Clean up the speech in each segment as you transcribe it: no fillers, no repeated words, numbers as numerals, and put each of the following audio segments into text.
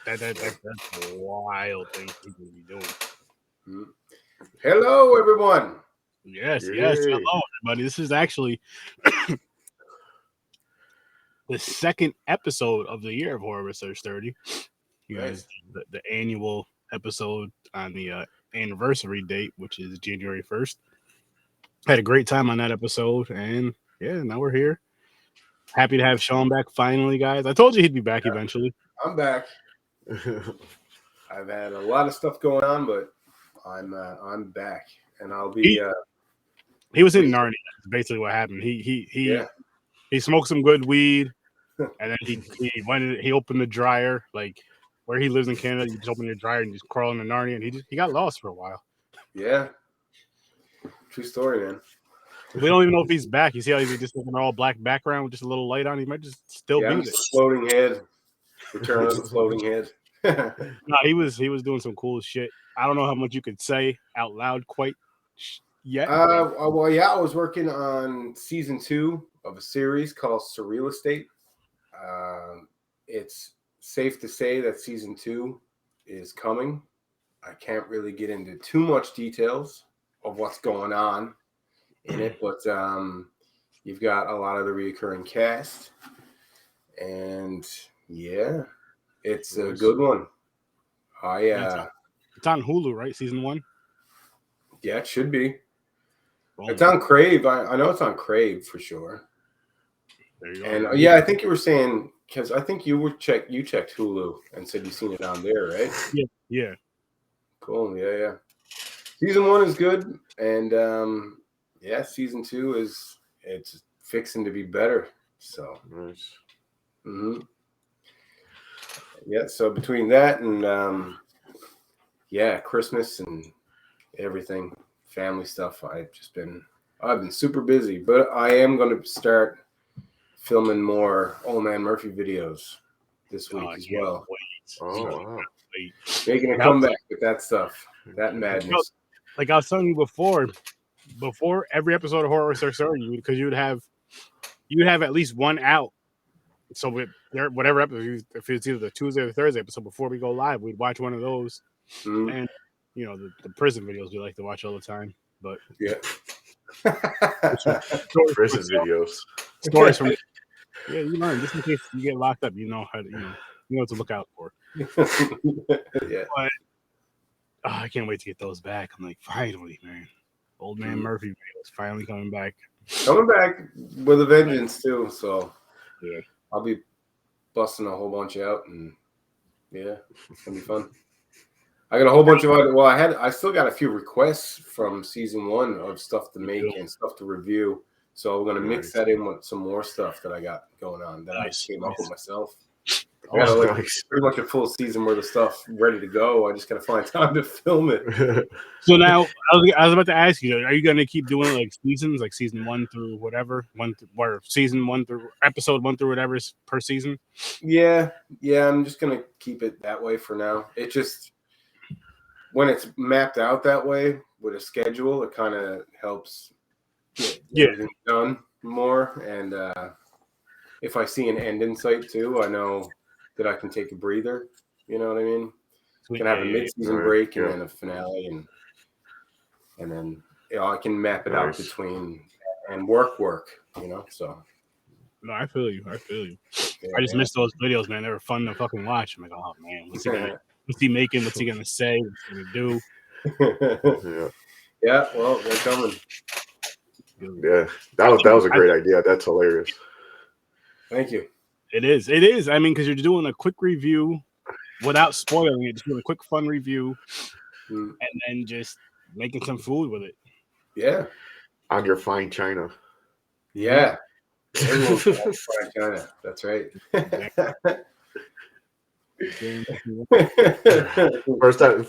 That's a wild thing people be doing. Hello, everyone. Yes. Hello, everybody. This is actually the second episode of the year of Horror with Sir Sturdy. You guys, the annual episode on the anniversary date, which is January 1st. Had a great time on that episode, and yeah, now we're here. Happy to have Sean back finally, guys. I told you he'd be back eventually. I'm back. I've had a lot of stuff going on, but I'm back, and I'll be. He was in Narnia. That's basically what happened. He smoked some good weed, and then he opened the dryer, like where he lives in Canada. You just open your dryer and just crawl into Narnia, and he got lost for a while. Yeah, true story, man. We don't even know if he's back. You see how he's just looking all black background with just a little light on. He might just still be there. Floating head. Return of the floating head. No, he was doing some cool shit. I don't know how much you could say out loud quite yet. Well, yeah, I was working on season 2 of a series called Surreal Estate. It's safe to say that season 2 is coming. I can't really get into too much details of what's going on in it, but you've got a lot of the recurring cast, and yeah, it's a good one. It's on Hulu, right? Season 1. Yeah, it should be. It's on Crave. I know it's on Crave for sure. There you go. And yeah, I think you were saying, because I think you checked Hulu and said you seen it on there, right? Yeah. Cool. Yeah. Season 1 is good, and season 2 it's fixing to be better. So nice. Yeah. So between that and Christmas and everything, family stuff, I've been super busy, but I am going to start filming more Old Man Murphy videos this week as well. Wow. Making a comeback with that stuff, that madness. Like I was telling you before every episode of Horror with Sir Sturdy, because you'd have at least one out. So whatever episode, if it's either the Tuesday or the Thursday episode before we go live, we'd watch one of those. And the prison videos we like to watch all the time. But yeah, prison videos, stories from you learn just in case you get locked up. You know how to you know what to look out for. Yeah, but I can't wait to get those back. I'm like, finally, man. Old Man Murphy videos finally coming back with a vengeance too. So yeah, I'll be busting a whole bunch out, and yeah, it's gonna be fun. I got a whole bunch of other. Well, I still got a few requests from season 1 of stuff to make and stuff to review. So we're gonna mix that in with some more stuff that I got going on that I came up with myself. I got pretty much a full season worth of stuff ready to go. I just gotta find time to film it. So now I was about to ask you: are you gonna keep doing like seasons, like season 1 through whatever, or season 1 through episode 1 through whatever is per season? Yeah. I'm just gonna keep it that way for now. It just. When it's mapped out that way with a schedule, it kind of helps get everything done more. And if I see an end in sight too, I know that I can take a breather. You know what I mean? I can have a mid-season break and then a finale, and then I can map it out between and work. So. No, I feel you. Yeah, I just missed those videos, man. They were fun to fucking watch. I'm like, oh man, what's he making? What's he gonna say? What's he gonna do? Yeah, well, they're coming. Yeah, that was a great idea. That's hilarious. Thank you. It is. I mean, because you're doing a quick review without spoiling it, just doing a quick fun review, and then just making some food with it. Yeah, on your fine china. Yeah, fine china. That's right.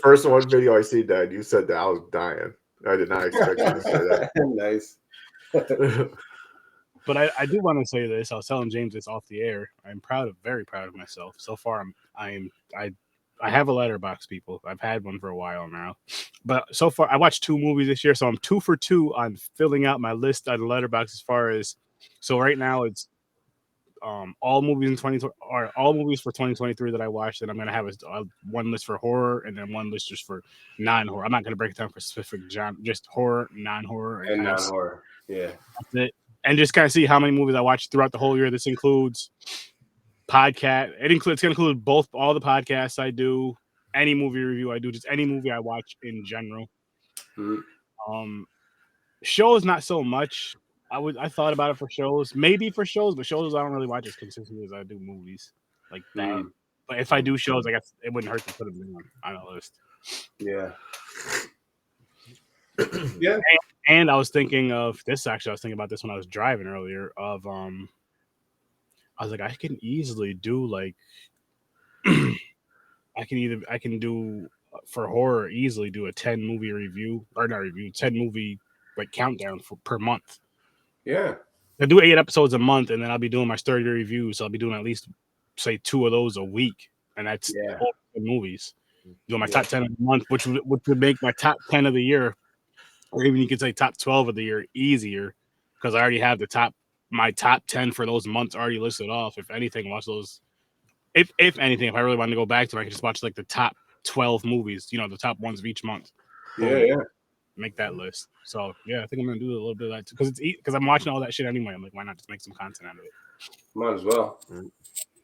First one video I see that you said that I was dying. I did not expect you to say that. Nice. But I do want to say this. I was telling James this off the air. I'm very proud of myself. So far, I have a letterbox, people. I've had one for a while now. But so far, I watched 2 movies this year, so I'm 2 for 2 on filling out my list on the letterbox as far as. So right now, it's all movies in 2020 or all movies for 2023 that I watched, and I'm gonna have a one list for horror and then one list just for non-horror. I'm not gonna break it down for specific genre, just horror, non-horror, and non-horror. Yeah, that's it. And just kind of see how many movies I watched throughout the whole year. This includes podcast. It's gonna include all the podcasts I do, any movie review I do, just any movie I watch in general. Shows not so much. I thought about it for shows, maybe for shows, but shows I don't really watch as consistently as I do movies like that. But if I do shows, I guess it wouldn't hurt to put them on a list. Yeah. Yeah. And I was thinking of this. Actually, I was thinking about this when I was driving earlier. I was like, I can easily do like, I can do for horror easily do a 10 movie review or not review 10 movie like countdown per month. Yeah. I do 8 episodes a month, and then I'll be doing my sturdy reviews. So I'll be doing at least say 2 of those a week, and that's all movies. Doing my top 10 of the month, which would make my top 10 of the year, or even you could say top 12 of the year easier, because I already have my top 10 for those months already listed off. If anything, watch those. If anything, if I really want to go back to them, I can just watch like the top 12 movies, the top ones of each month. Yeah. Make that list. So yeah, I think I'm gonna do a little bit of that because I'm watching all that shit anyway. I'm like, why not just make some content out of it? Might as well.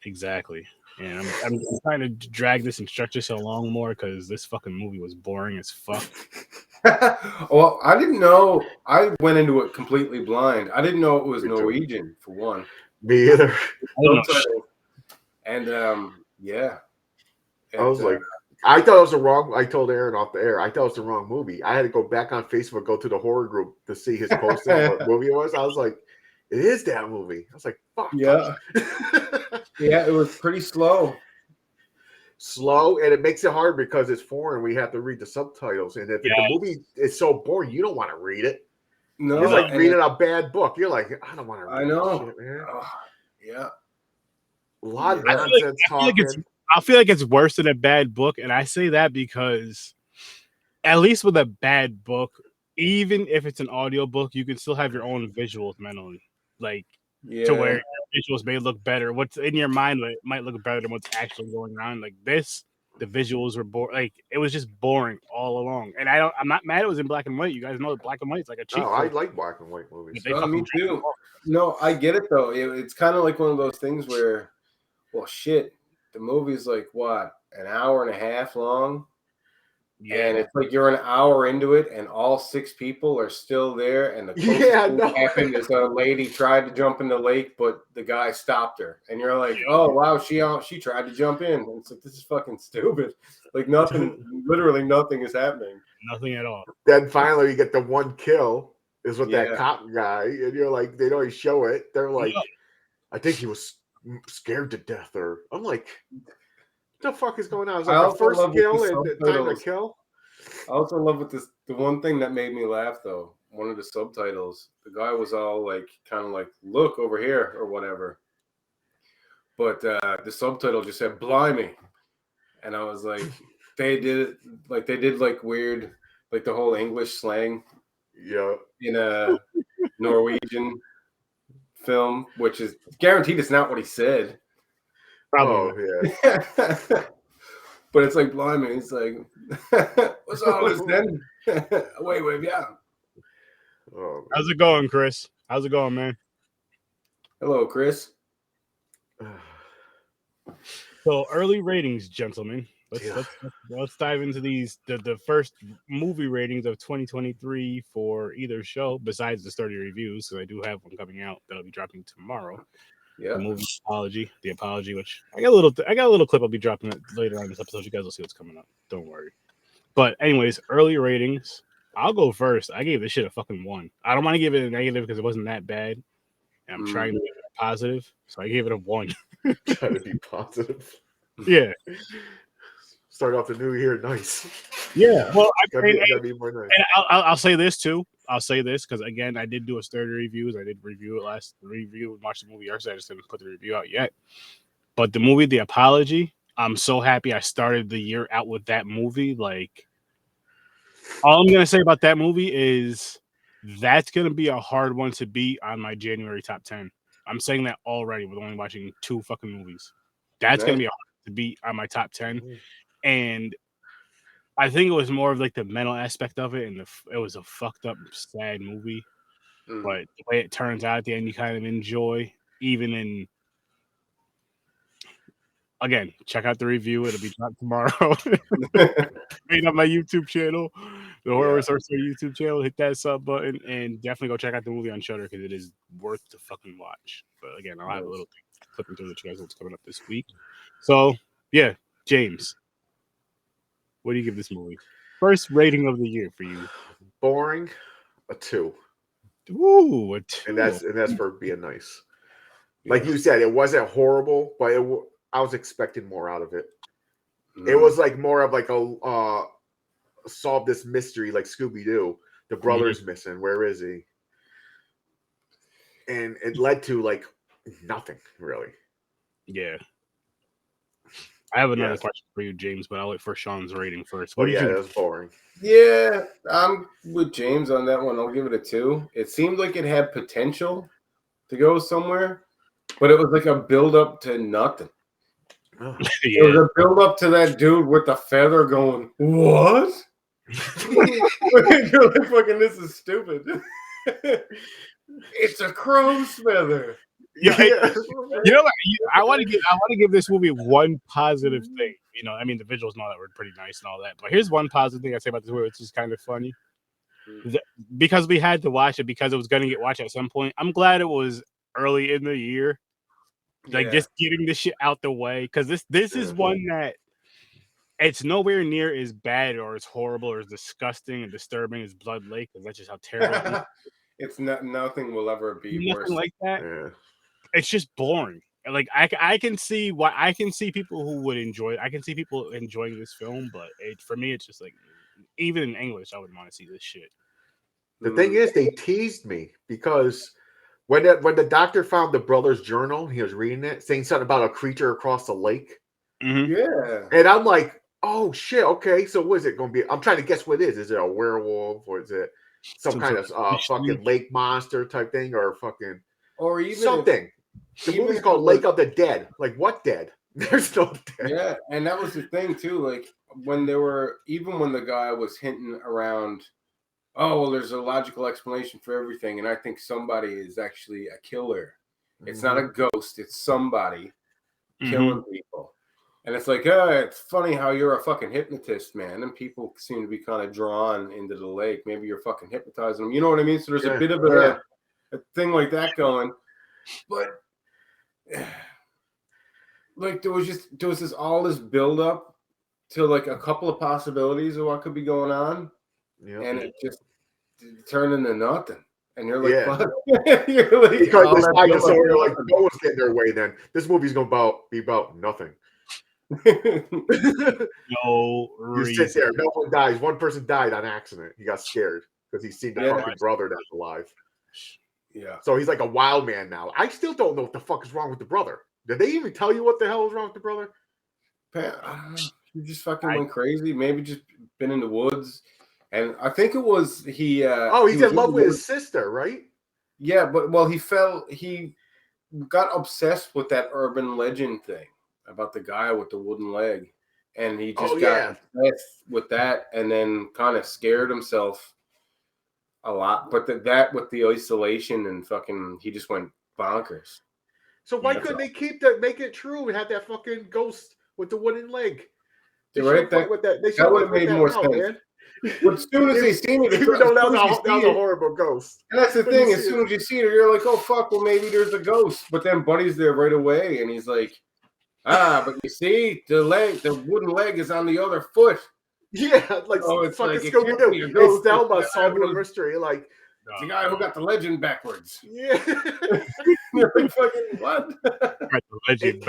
Exactly. And I'm trying to drag this and stretch this along more because this fucking movie was boring as fuck. Well, I didn't know. I went into it completely blind. I didn't know it was Norwegian for one. Me either. And yeah. And, I was like, I thought it was the wrong. I told Aaron off the air. I thought it was the wrong movie. I had to go back on Facebook, go to the horror group to see his posting of what movie it was. I was like, it is that movie. I was like, fuck. Yeah. Yeah, it was pretty slow. Slow, and it makes it hard because it's foreign. We have to read the subtitles, and if the movie is so boring, you don't want to read it. No, it's like reading a bad book. You're like, I don't want to read. I know. Shit, man. Yeah. A lot of nonsense talking. I feel like it's worse than a bad book, and I say that because at least with a bad book, even if it's an audio book, you can still have your own visuals mentally, like to where visuals may look better. What's in your mind might look better than what's actually going on. Like this, the visuals were boring. Like it was just boring all along. And I'm not mad it was in black and white. You guys know that black and white is like a cheat. I like black and white movies. Me too. No, I get it though. It's kind of like one of those things where, well, shit. The movie's like what, an hour and a half long, and it's like you're an hour into it, and all 6 people are still there, and the closest thing happened is a lady tried to jump in the lake, but the guy stopped her, and you're like, oh wow, she tried to jump in, and it's like this is fucking stupid, like nothing, literally nothing is happening, nothing at all. Then finally you get the one kill is with that cop guy, and you're like, they don't even show it. They're like, I think he was scared to death, or I'm like, what the fuck is going on? It's like the first kill and the time to kill. I also love with this. The one thing that made me laugh though, one of the subtitles, the guy was all like, kind of like, look over here or whatever, but the subtitle just said "blimey," and I was like, they did weird, like the whole English slang, in a Norwegian film, which is guaranteed it's not what he said. Probably. But it's like blimey. It's like, what's all this then? wait, yeah. How's it going, Chris? How's it going, man? Hello, Chris. So early ratings, gentlemen. Let's dive into these the first movie ratings of 2023 for either show besides the sturdy reviews, because I do have one coming out that'll be dropping tomorrow. Yeah, the movie The Apology, which I got a little clip I'll be dropping it later on this episode. You guys will see what's coming up. Don't worry. But anyways, early ratings. I'll go first. I gave this shit a fucking 1. I don't want to give it a negative because it wasn't that bad. And I'm trying to make it a positive, so I gave it a 1. Trying to be positive. Yeah. Start off the new year nice. Yeah. Well, gotta be more nice. And I'll say this too. I'll say this because again, I did do a sturdy reviews. I did review it and watch the movie yesterday. I just didn't put the review out yet. But the movie, The Apology, I'm so happy I started the year out with that movie. Like, all I'm gonna say about that movie is that's gonna be a hard one to beat on my January top 10. I'm saying that already with only watching 2 fucking movies. That's gonna be hard to beat on my top 10, and I think it was more of like the mental aspect of it, and it was a fucked up, sad movie. But the way it turns out at the end, you kind of enjoy, even in. Again, check out the review. It'll be dropped tomorrow. Made on my YouTube channel, the Horror with Sir YouTube channel. Hit that sub button and definitely go check out the movie on Shudder because it is worth to fucking watch. But again, I'll have a little clipping through that you guys what's coming up this week. So yeah, James, what do you give this movie? First rating of the year for you? Boring, a 2. Ooh, a 2. And that's for being nice. Like you said, it wasn't horrible, but I was expecting more out of it. It was like more of like a solve this mystery, like Scooby-Doo. The brother's missing. Where is he? And it led to like nothing really. Yeah. I have another question for you, James, but I'll wait for Sean's rating first. That was boring. Yeah, I'm with James on that one. I'll give it a 2. It seemed like it had potential to go somewhere, but it was like a build up to nothing. It was a build up to that dude with the feather going, what? You're like, fucking, this is stupid. It's a crow's feather. You know what? I want to give this movie one positive thing. You know, I mean, the visuals and all that were pretty nice and all that. But here's one positive thing I say about this movie, which is kind of funny. Because we had to watch it, because it was going to get watched at some point. I'm glad it was early in the year. Like just getting this shit out the way, because this is one that it's nowhere near as bad or as horrible or as disgusting and disturbing as Blood Lake, because that's just how terrible it is. It's not, nothing will ever be worse like that. It's just boring. Like I can see why, I can see people who would enjoy it. I can see people enjoying this film, but for me, it's just like, even in English, I wouldn't want to see this shit. The thing is, they teased me because when the doctor found the brother's journal, he was reading it, saying something about a creature across the lake. Yeah. And I'm like, oh shit, okay, so what is it going to be? I'm trying to guess what it is. Is it a werewolf or is it some kind of fucking lake monster type thing or fucking or even something? The movie's called Lake of the Dead. Like what dead? There's no dead. Yeah, and that was the thing too. Like when the guy was hinting around, oh well, there's a logical explanation for everything, and I think somebody is actually a killer. It's not a ghost; it's somebody killing people. And it's like, it's funny how you're a fucking hypnotist, man, and people seem to be kind of drawn into the lake. Maybe you're fucking hypnotizing them. You know what I mean? So there's a bit of a thing like that going, but. Like there was all this build up to like a couple of possibilities of what could be going on, and it just turned into nothing. And you're like, fuck. You're like, because this dinosaur, you're like, no one's getting their way. Then this movie's gonna be about nothing. No you sit there, no one dies. One person died on accident. He got scared because he's seen the fucking brother that's alive. Yeah. So he's like a wild man now. I still don't know what the fuck is wrong with the brother. Did they even tell you what the hell is wrong with the brother? I don't know. He just fucking went crazy. Maybe just been in the woods. And I think it was he. He's in love with his sister, right? Yeah, but he got obsessed with that urban legend thing about the guy with the wooden leg, and he just got obsessed with that, and then kind of scared himself a lot. But that with the isolation and fucking, he just went bonkers. So why couldn't they make it true and have that fucking ghost with the wooden leg? They that would have made more sense. Man. But as soon as they seen it, even though that was a horrible ghost. And that's the thing. As soon as you see it, you're like, oh fuck, well maybe there's a ghost. But then Buddy's there right away, and he's like, but you see, the wooden leg is on the other foot. Yeah, like it's fucking like, Scooby-Doo. It's Thelma solving a mystery. Like the guy who got the legend backwards. Yeah. You're like, fucking what? It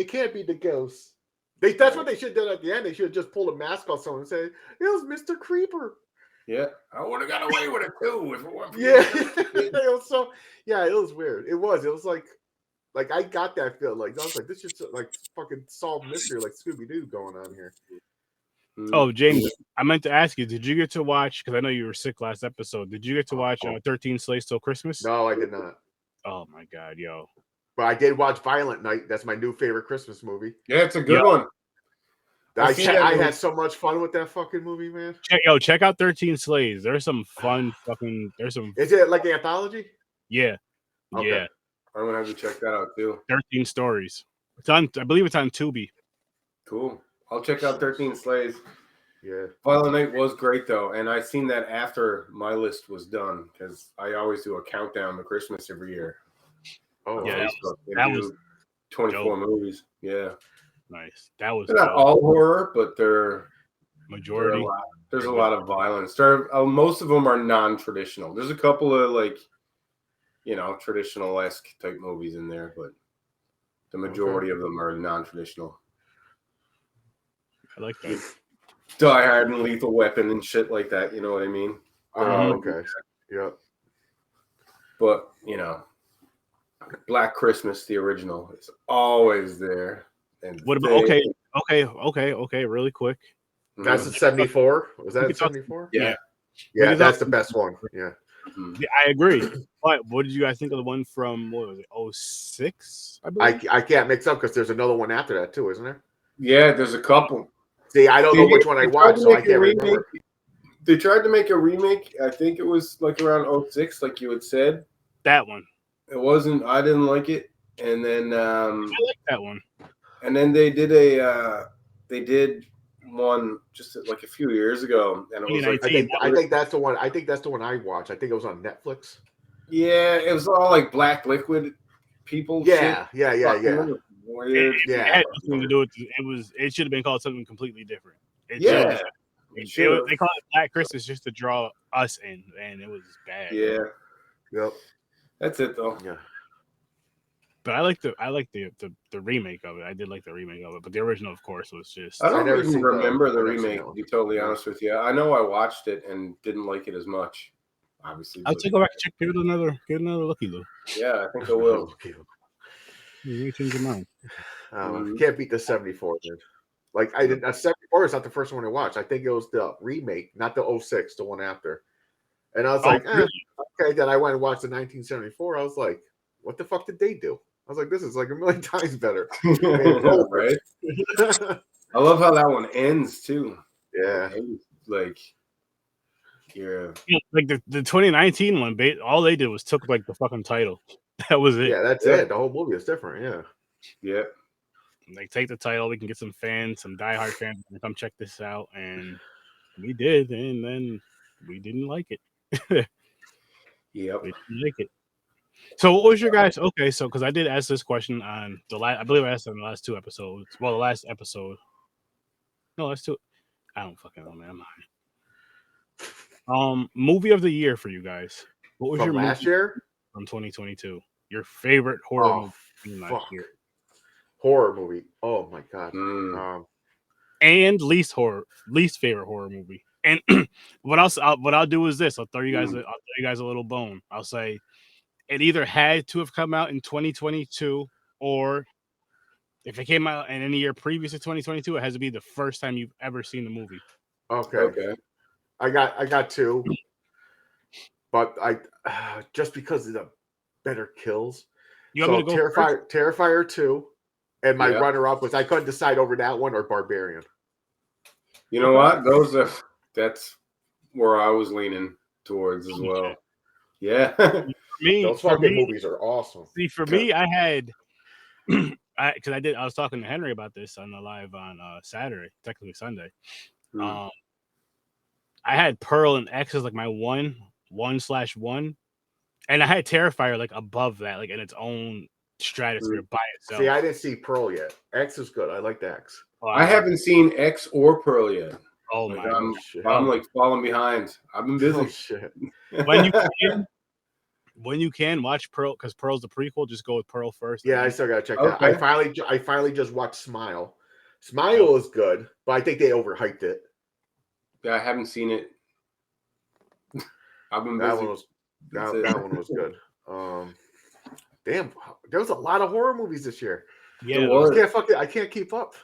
can't be the ghost. That's what they should have done at the end. They should have just pulled a mask off someone and said, it was Mr. Creeper. Yeah. I would have got away with it too if it weren't for it was weird. It was like I got that feel. Like I was like, this is like fucking solved mystery, like Scooby-Doo going on here. Oh, James, I meant to ask you, did you get to watch, because I know you were sick last episode, did you get to watch 13 Slaves Till Christmas? No, I did not. Oh my god, yo. But I did watch Violent Night. That's my new favorite Christmas movie. Yeah, it's a good one. I had so much fun with that fucking movie, man. Check out 13 Slaves. There's some fun fucking. There's some. Is it like an anthology? Yeah. Okay. Yeah. I'm gonna have to check that out too. 13 stories. It's on. I believe it's on Tubi. Cool. I'll check out 13 Slaves. Yeah. Violent Night was great though, and I seen that after my list was done because I always do a countdown to Christmas every year. Oh yeah, that was 24 dope. movies. Yeah, nice. That was. They're not all horror, but they're majority. There's a lot of violence. Most of them are non-traditional. There's a couple of like, traditional-esque type movies in there, but the majority of them are non-traditional. I like that. Die Hard and Lethal Weapon and shit like that. You know what I mean? Okay. Yeah. But Black Christmas, the original, is always there. And what about okay? Really quick. That's at 74. Was that at 74? Yeah. Yeah, that's the best one. Yeah. Yeah, I agree. But what did you guys think of the one from what was it? 06? I can't mix up because there's another one after that too, isn't there? Yeah, there's a couple. See, I don't know which one I watched, so I can't remember. They tried to make a remake. I think it was like around 06, like you had said. That one. It wasn't. I didn't like it. And then I like that one. And then they did one just like a few years ago, and it was like I think that's the one. I think that's the one I watched. I think it was on Netflix. Yeah, it was all like black liquid people. Yeah. Weird. It had nothing to do with it should have been called something completely different. They call it Black Christmas just to draw us in, and it was bad. Yeah. Yep. That's it though. Yeah. But I like the remake of it. I did like the remake of it, but the original, of course, was just. I don't even remember the remake. To be totally honest with you, I know I watched it and didn't like it as much. Obviously, I'll go back and check. Give it another looky, Lou. Yeah, I think I will. You change your mind. Can't beat the 74. Dude. Like I did. 74 is not the first one I watched. I think it was the remake, not the 06, the one after. And I was like, really? Okay. Then I went and watched the 1974. I was like, what the fuck did they do? I was like, this is like a million times better. Right? I love how that one ends too. Yeah. Like, yeah. Like the 2019 one, all they did was took like the fucking title. That was it. Yeah, that's it. The whole movie is different. Yeah. Yeah. Like, take the title. We can get some fans, some diehard fans, to come check this out. And we did. And then we didn't like it. Yep. We didn't like it. So what was your guys? Okay, so because I did ask this question on the last, I believe I asked it on the last two episodes. Well, the last episode. No, last two. I don't fucking know, man. I'm high. Movie of the year for you guys. What was from your last year? From 2022. Your favorite horror movie last year. Horror movie. Oh my god. And least favorite horror movie. And what I'll do is this. I'll throw you guys a little bone. I'll say it either had to have come out in 2022, or if it came out in any year previous to 2022, it has to be the first time you've ever seen the movie. Okay. I got two, but I just because of the better kills. You want me to go Terrifier 2, and my runner-up was I couldn't decide over that one or Barbarian. You know what? That's where I was leaning towards as well. Yeah. Those fucking movies are awesome. See, for me, I had I was talking to Henry about this on the live on Saturday, technically Sunday. I had Pearl and X as like my 1/1, and I had Terrifier like above that, like in its own stratosphere by itself. See, I didn't see Pearl yet. X is good. I like the X. I haven't seen X or Pearl yet. Oh like, my! I'm like falling behind. I've been busy. Oh, shit. When you can watch Pearl, because Pearl's the prequel, just go with Pearl first. Yeah, I still gotta check that. I finally just watched Smile. Smile is good, but I think they overhyped it. Yeah, I haven't seen it. I've been busy. That one was good. Damn, there was a lot of horror movies this year. Yeah, I can't keep up.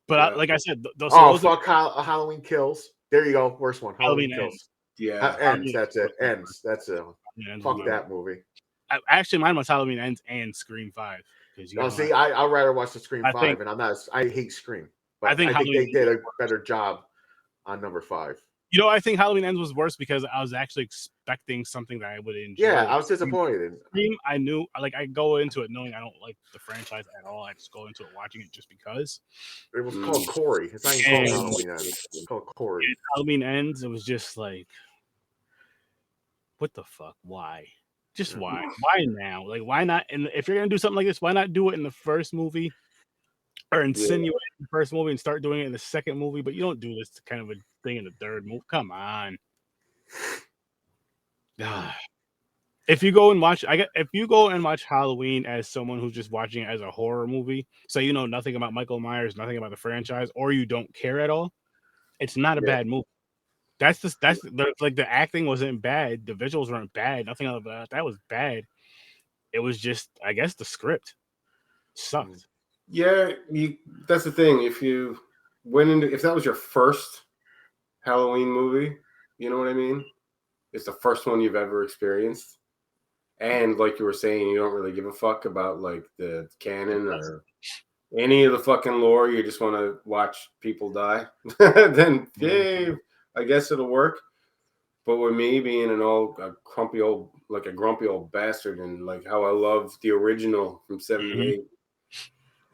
But like I said, Halloween Kills. There you go. Worst one. Halloween Kills. Yeah, Ends. That's it. Ends. That's it. Yeah, fuck that movie. Actually, mine was Halloween Ends and Scream 5. See, I'd rather watch the Scream 5, and I hate Scream, but I think they did a better job on number 5. You know, I think Halloween Ends was worse because I was actually expecting something that I would enjoy. Yeah, I was disappointed. Scream, I knew, like, I go into it knowing I don't like the franchise at all. I just go into it watching it just because. It was called Corey. It's not even called Halloween Ends. It's called Corey. Halloween Ends, it was just like, what the fuck? Why? Just why? Why now? Like, why not? And if you're gonna do something like this, why not do it in the first movie? Or insinuate in the first movie and start doing it in the second movie, but you don't do this kind of a thing in the third movie. Come on. If you go and watch Halloween as someone who's just watching it as a horror movie, so you know nothing about Michael Myers, nothing about the franchise, or you don't care at all, it's not a bad movie. That's like the acting wasn't bad, the visuals weren't bad, nothing of that was bad. It was just, I guess, the script sucked. Yeah, that's the thing. If you went into, if that was your first Halloween movie, you know what I mean? It's the first one you've ever experienced. And like you were saying, you don't really give a fuck about like the canon or any of the fucking lore. You just want to watch people die. Then, yay, I guess it'll work. But with me being a grumpy old bastard, and like how I love the original from '78.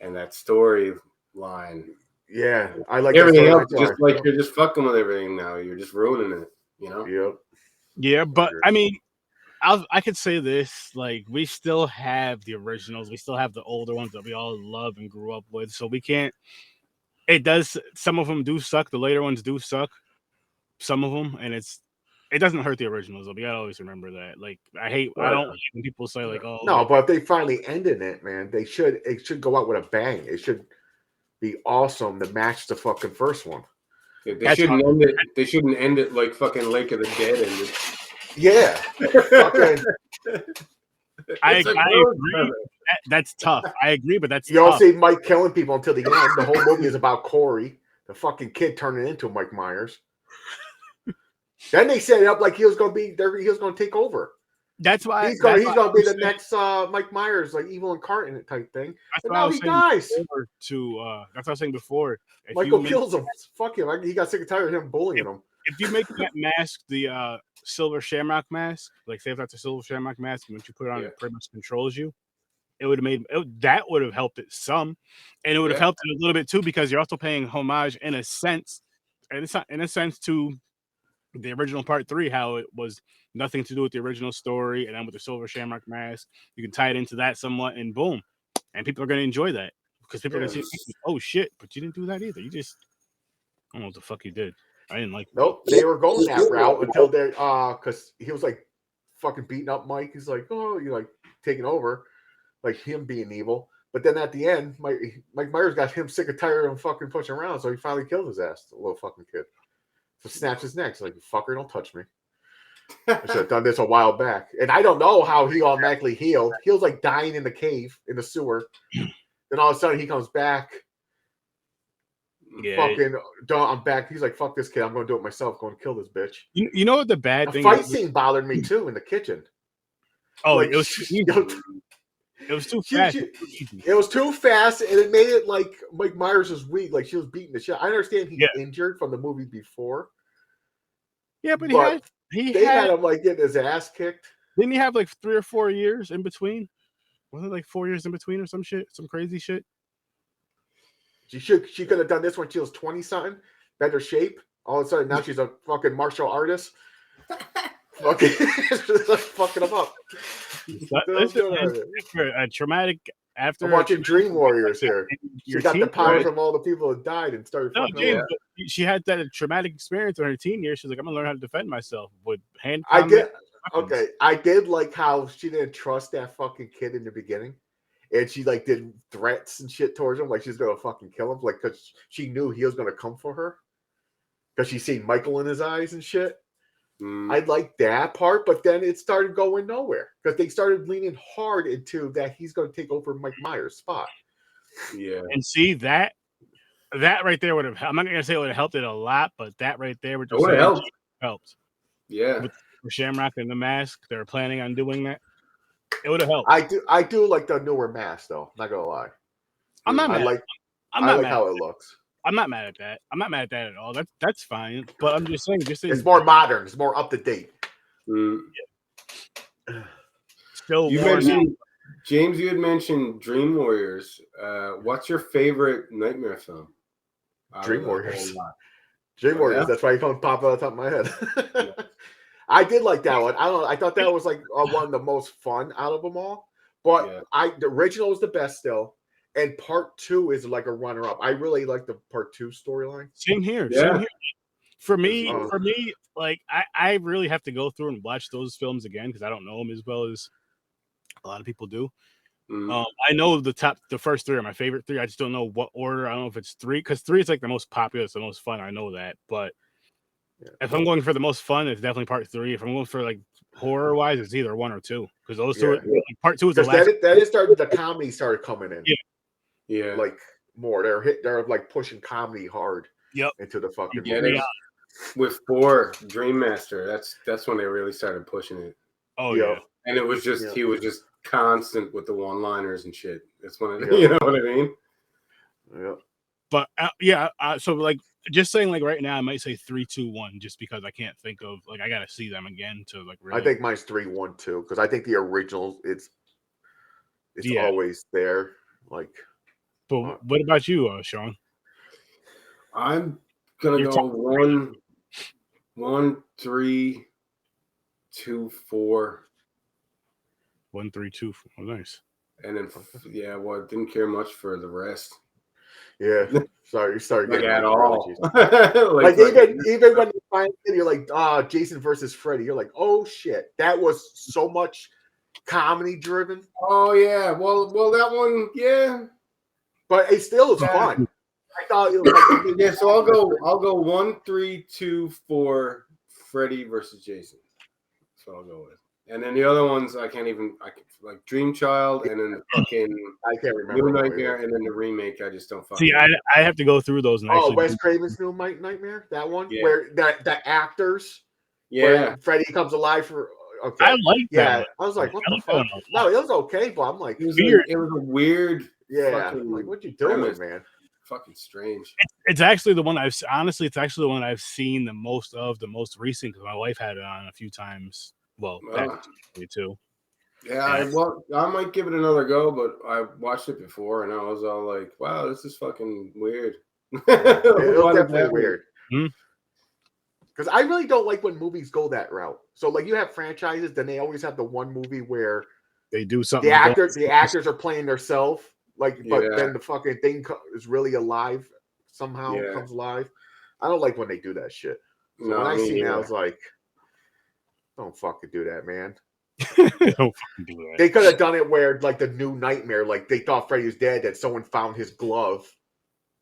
And that storyline. Yeah, I like everything else. Just like you're just fucking with everything now. You're just ruining it, you know? Yep. Yeah, but I mean, I could say this: like, we still have the originals, we still have the older ones that we all love and grew up with. So we can't. It does. Some of them do suck. The later ones do suck. Some of them, and it doesn't hurt the originals. Though. We gotta always remember that. Like, I don't like when people say like, "Oh, no," but if they finally ended it, man, it should go out with a bang. It should be awesome to match the fucking first one. Yeah, they shouldn't end it. They shouldn't end it like fucking Lake of the Dead ended. Yeah, fucking. I agree. That's tough. I agree, but that's you all see Mike killing people until the end. The whole movie is about Corey, the fucking kid turning into Mike Myers. Then they set it up like he was going to take over. That's why he's going to be the next Mike Myers, like evil incarnate type thing. And now he dies. That's what I was saying before. Michael kills him. Fuck him. He got sick and tired of him bullying him. If you make that mask the Silver Shamrock mask, like say if that's a Silver Shamrock mask, and once you put it on, it pretty much controls you. It would have made that would have helped it some, and it would have helped it a little bit too because you're also paying homage in a sense, and it's not in a sense to the original part 3, how it was nothing to do with the original story, and then with the Silver Shamrock mask, you can tie it into that somewhat, and boom, and people are going to enjoy that because people are going to see, oh shit, but you didn't do that either. You just, I don't know what the fuck you did. I didn't like. Nope, they were going that route until they, because he was like fucking beating up Mike. He's like, oh, you like taking over, like him being evil. But then at the end, Mike Myers got him sick and tired of him fucking pushing around, so he finally killed his ass, the little fucking kid. So snaps his neck. He's like, fucker, don't touch me. I should have done this a while back. And I don't know how he automatically healed. He was like dying in the cave, in the sewer. Then all of a sudden he comes back. Yeah. Fucking, I'm back. He's like, fuck this kid. I'm going to do it myself. Going to kill this bitch. You know what the bad thing fight scene bothered me too in the kitchen. Oh, like, it was too fast. It was too fast, and it made it like Mike Myers was weak. Like she was beating the shit. I understand he's injured from the movie before. Yeah, but he had him like getting his ass kicked. Didn't he have like 3 or 4 years in between? Wasn't it like 4 years in between or some shit? Some crazy shit? She could have done this when she was 20-something, better shape. All of a sudden now she's a fucking martial artist. Fucking fucking them up. A traumatic after I'm watching Dream Warriors here. She got the powers of all the people that died and started fucking up. She had that traumatic experience in her teen years. She's like, I'm gonna learn how to defend myself with hand. I did like how she didn't trust that fucking kid in the beginning. And she like did threats and shit towards him, like she's gonna fucking kill him, like because she knew he was gonna come for her. Because she seen Michael in his eyes and shit. I liked that part, but then it started going nowhere because they started leaning hard into that he's going to take over Mike Myers' spot. Yeah, and see that right there would have. I'm not going to say it would have helped it a lot, but that right there would have helped. Yeah, with Shamrock and the mask, they're planning on doing that. It would have helped. I do like the newer mask though. Not gonna lie. I'm not mad. I like how it looks. I'm not mad at that. I'm not mad at that at all. That's fine. But I'm just saying, it's more modern. It's more up to date. Still, James, you had mentioned Dream Warriors. What's your favorite nightmare film? Dream Warriors. Dream Warriors. That's why you can't pop out of the top of my head. I did like that one. I thought that was like one of the most fun out of them all. But the original was the best still. And part 2 is like a runner-up. I really like the part 2 storyline. Same here. Yeah. Same here. For me, like I really have to go through and watch those films again because I don't know them as well as a lot of people do. I know the first 3 are my favorite 3. I just don't know what order. I don't know if it's 3 because 3 is like the most popular, it's the most fun. I know that, but if I'm going for the most fun, it's definitely part 3. If I'm going for like horror wise, it's either 1 or 2 because those 2 are, part 2 is the last. That is starting. The comedy started coming in. Yeah, like more. They're like pushing comedy hard. Into the fucking movie. With 4 Dream Master, that's when they really started pushing it. Oh yeah, and it was just he was just constant with the one-liners and shit. That's when you know what I mean. Yeah. But so like just saying like right now, I might say 3, 2, 1, just because I can't think of like I gotta see them again to like. Really... I think mine's 3, 1, 2 because I think the original it's always there. Like, but what about you, Sean? I'm gonna go 1, 3, 2, 4. 1, 3, 2, 4. Oh, nice. And then I didn't care much for the rest. Yeah, sorry, you started getting at all. like even when you find it, you're like, Jason versus Freddy. You're like, oh shit, that was so much comedy driven. Oh yeah, well that one, but it still is fun. I thought it was like, so I'll go 1, 3, 2, 4. Freddy versus Jason. So I'll go with. And then the other ones I can like Dream Child and then the fucking I can't remember New Nightmare and then the remake. I just don't fucking see. I have to go through those. And Wes Craven's New Nightmare, that one where the actors, Freddy comes alive for. Okay, I like that. I was like, what the fuck? No, it was okay, but I'm like, it was a weird. I'm like, what you doing, man? Fucking strange. It's actually the one it's actually the one I've seen the most recent because my wife had it on a few times. Well, too. Yeah, I might give it another go, but I watched it before and I was all like, wow, this is fucking weird. It was definitely weird. Because I really don't like when movies go that route. So like you have franchises, then they always have the one movie where they do something. The actors are playing themselves, but then the fucking thing is really alive somehow, comes alive. I don't like when they do that shit. So when I see that, I was like, don't fucking do that, man. Don't fucking do that. They could have done it where, like, the New Nightmare, like, they thought Freddy was dead, that someone found his glove.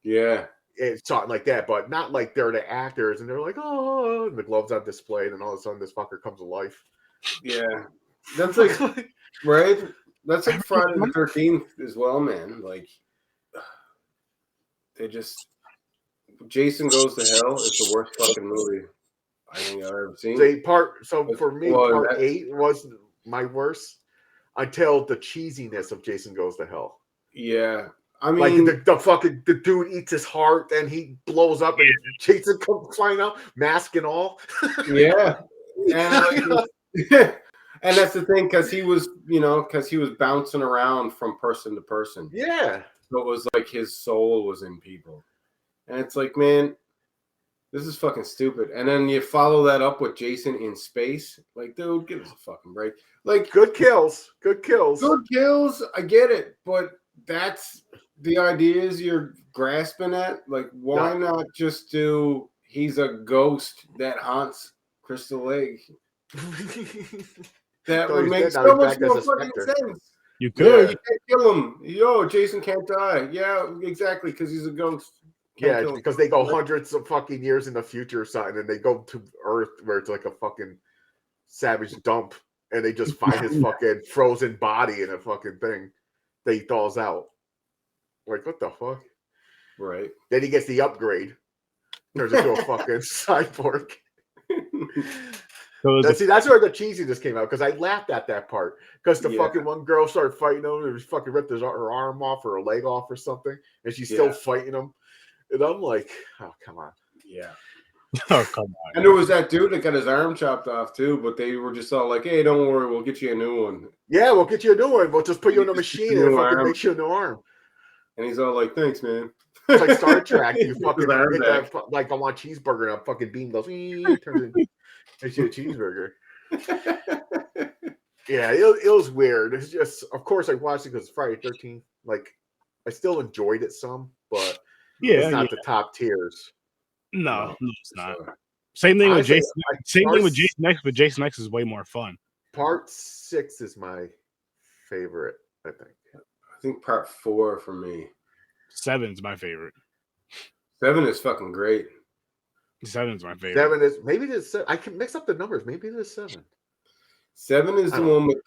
Yeah. It's something like that, but not like they're the actors and they're like, oh, and the glove's on display, and then all of a sudden this fucker comes to life. Yeah. That's like, right? That's like Friday the 13th as well, man. Like, they just, Jason Goes to Hell is the worst fucking movie I think I've ever seen. For me, part 8 was my worst until the cheesiness of Jason Goes to Hell. Yeah. I mean, like the dude eats his heart and he blows up and Jason comes flying out, mask and all. Yeah. And that's the thing, because he was bouncing around from person to person. Yeah. So it was like his soul was in people. And it's like, man, this is fucking stupid. And then you follow that up with Jason in space. Like, dude, give us a fucking break. Like, good kills. I get it. But that's the ideas you're grasping at. Like, why not just do he's a ghost that haunts Crystal Lake? That would make so much more fucking sense. You could. You can't kill him. Yo, Jason can't die. Yeah, exactly, because he's a ghost. Because they go hundreds of fucking years in the future or something, and they go to Earth where it's like a fucking savage dump, and they just find his fucking frozen body in a fucking thing that he thaws out. Like, what the fuck? Right. Then he gets the upgrade. Turns into a fucking cyborg. So that's where the cheesiness came out because I laughed at that part because the fucking one girl started fighting him and fucking ripped her arm off or her leg off or something, and she's still fighting him, and I'm like, oh come on, oh come on. And there was that dude that got his arm chopped off too, but they were just all like, "Hey, don't worry, we'll get you a new one." Yeah, we'll get you a new one. We'll just put you in a machine and it fucking makes you a new arm. And he's all like, "Thanks, man." It's like Star Trek. You fucking hit that, like I want cheeseburger, and a fucking beam goes, turns into a cheeseburger. Yeah, it was weird. It's just, of course, I watched it because it's Friday 13th. Like, I still enjoyed it some, but it's not the top tiers. No, it's not. Same thing with Jason. Same thing with Jason X, but Jason X is way more fun. Part 6 is my favorite, I think. I think part 4 for me. 7's my favorite. 7 is fucking great. 7's my favorite. 7 is maybe this. I can mix up the numbers. Maybe it is 7. 7 is the one with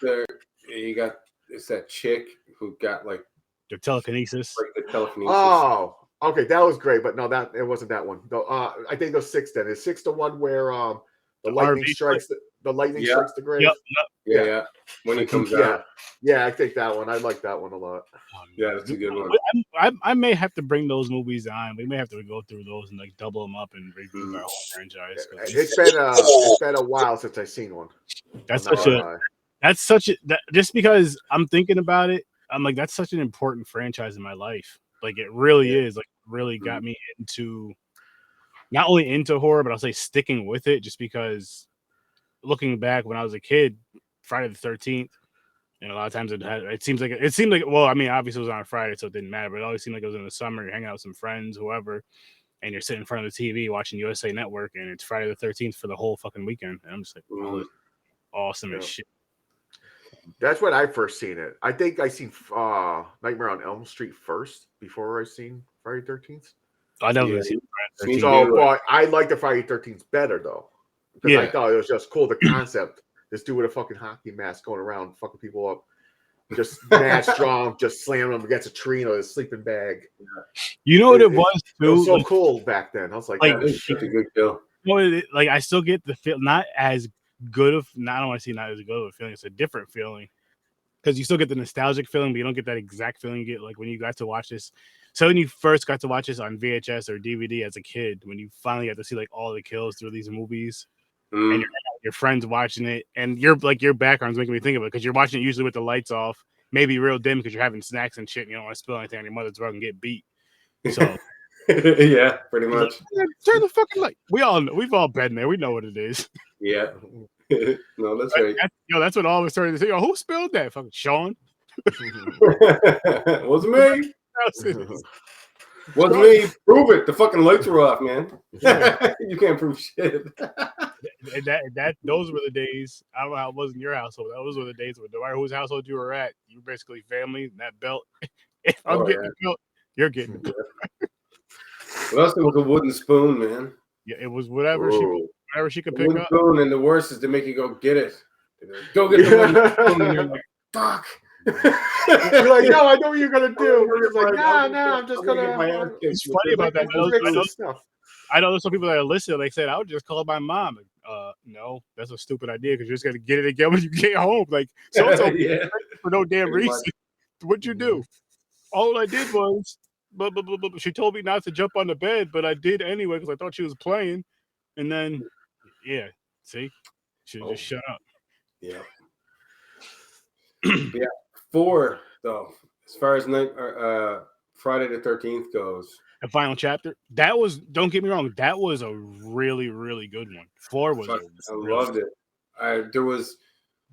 it's that chick who got like the telekinesis. Like the telekinesis. Oh, okay, that was great, but no, it wasn't that one. No, I think it was 6 then. Is 6 the one where the lightning strikes strikes the grave? Yep. Yeah. When he comes out. Yeah, I think that one. I like that one a lot. Yeah, that's a good one. I may have to bring those movies on. We may have to go through those and like double them up and review our whole franchise. It's been a while since I've seen one. That's just because I'm thinking about it. I'm like, that's such an important franchise in my life. Like it really is. Like really got me into not only into horror, but I'll say sticking with it just because looking back when I was a kid, Friday the 13th, and a lot of times it seemed like well, I mean, obviously it was on a Friday, so it didn't matter, but it always seemed like it was in the summer, you're hanging out with some friends, whoever, and you're sitting in front of the TV watching USA Network, and it's Friday the 13th for the whole fucking weekend. And I'm just like, oh, this is awesome as shit. That's when I first seen it. I think I seen Nightmare on Elm Street first before I seen Friday 13th. I never seen Friday 13th. So, but I like the Friday 13th better though. Because I thought it was just cool. The concept. This dude with a fucking hockey mask going around fucking people up. Just mad strong, just slamming them against a tree in a sleeping bag. You know what it was too? It was so cool back then. I was like it's such a good feel. Like I still get the feel, not as good of, I don't want to say not as good of a feeling. It's a different feeling. Because you still get the nostalgic feeling, but you don't get that exact feeling you get like when you got to watch this. So when you first got to watch this on VHS or DVD as a kid, when you finally got to see like all the kills through these movies, and your friends watching it, and your background's making me think of it because you're watching it usually with the lights off, maybe real dim because you're having snacks and shit, and you don't want to spill anything on your mother's rug and get beat. So yeah, pretty much. Turn the fucking light. We've all been there. We know what it is. Yeah. No, that's right. That's what all of us started to say. Who spilled that? Fucking Sean. Wasn't me. Wasn't me. Prove it. The fucking lights were off, man. You can't prove shit. Those were the days. I don't know how it was in your household. Those were the days where no matter whose household you were at, you were basically family. And that belt, if I'm getting the belt, you're getting the belt. Well, it was a wooden spoon, man. Yeah, it was whatever she could pick up. Spoon, and the worst is to make you go get it. Go get the wooden spoon, and you're like, fuck. You're like, no, I know what you're gonna do. You're like, no, I'm just gonna. It's funny about that. I know there's some people that are listening. They said I would just call my mom. No, that's a stupid idea because you're just gonna get it again when you get home. Like so for no damn reason. What'd you do? All I did was, but she told me not to jump on the bed, but I did anyway because I thought she was playing. And then, see, should just shut up. Yeah. Yeah. 4 though, as far as Friday the 13th goes. The final chapter. That was, don't get me wrong, that was a really, really good one. 4 was. I loved it. There was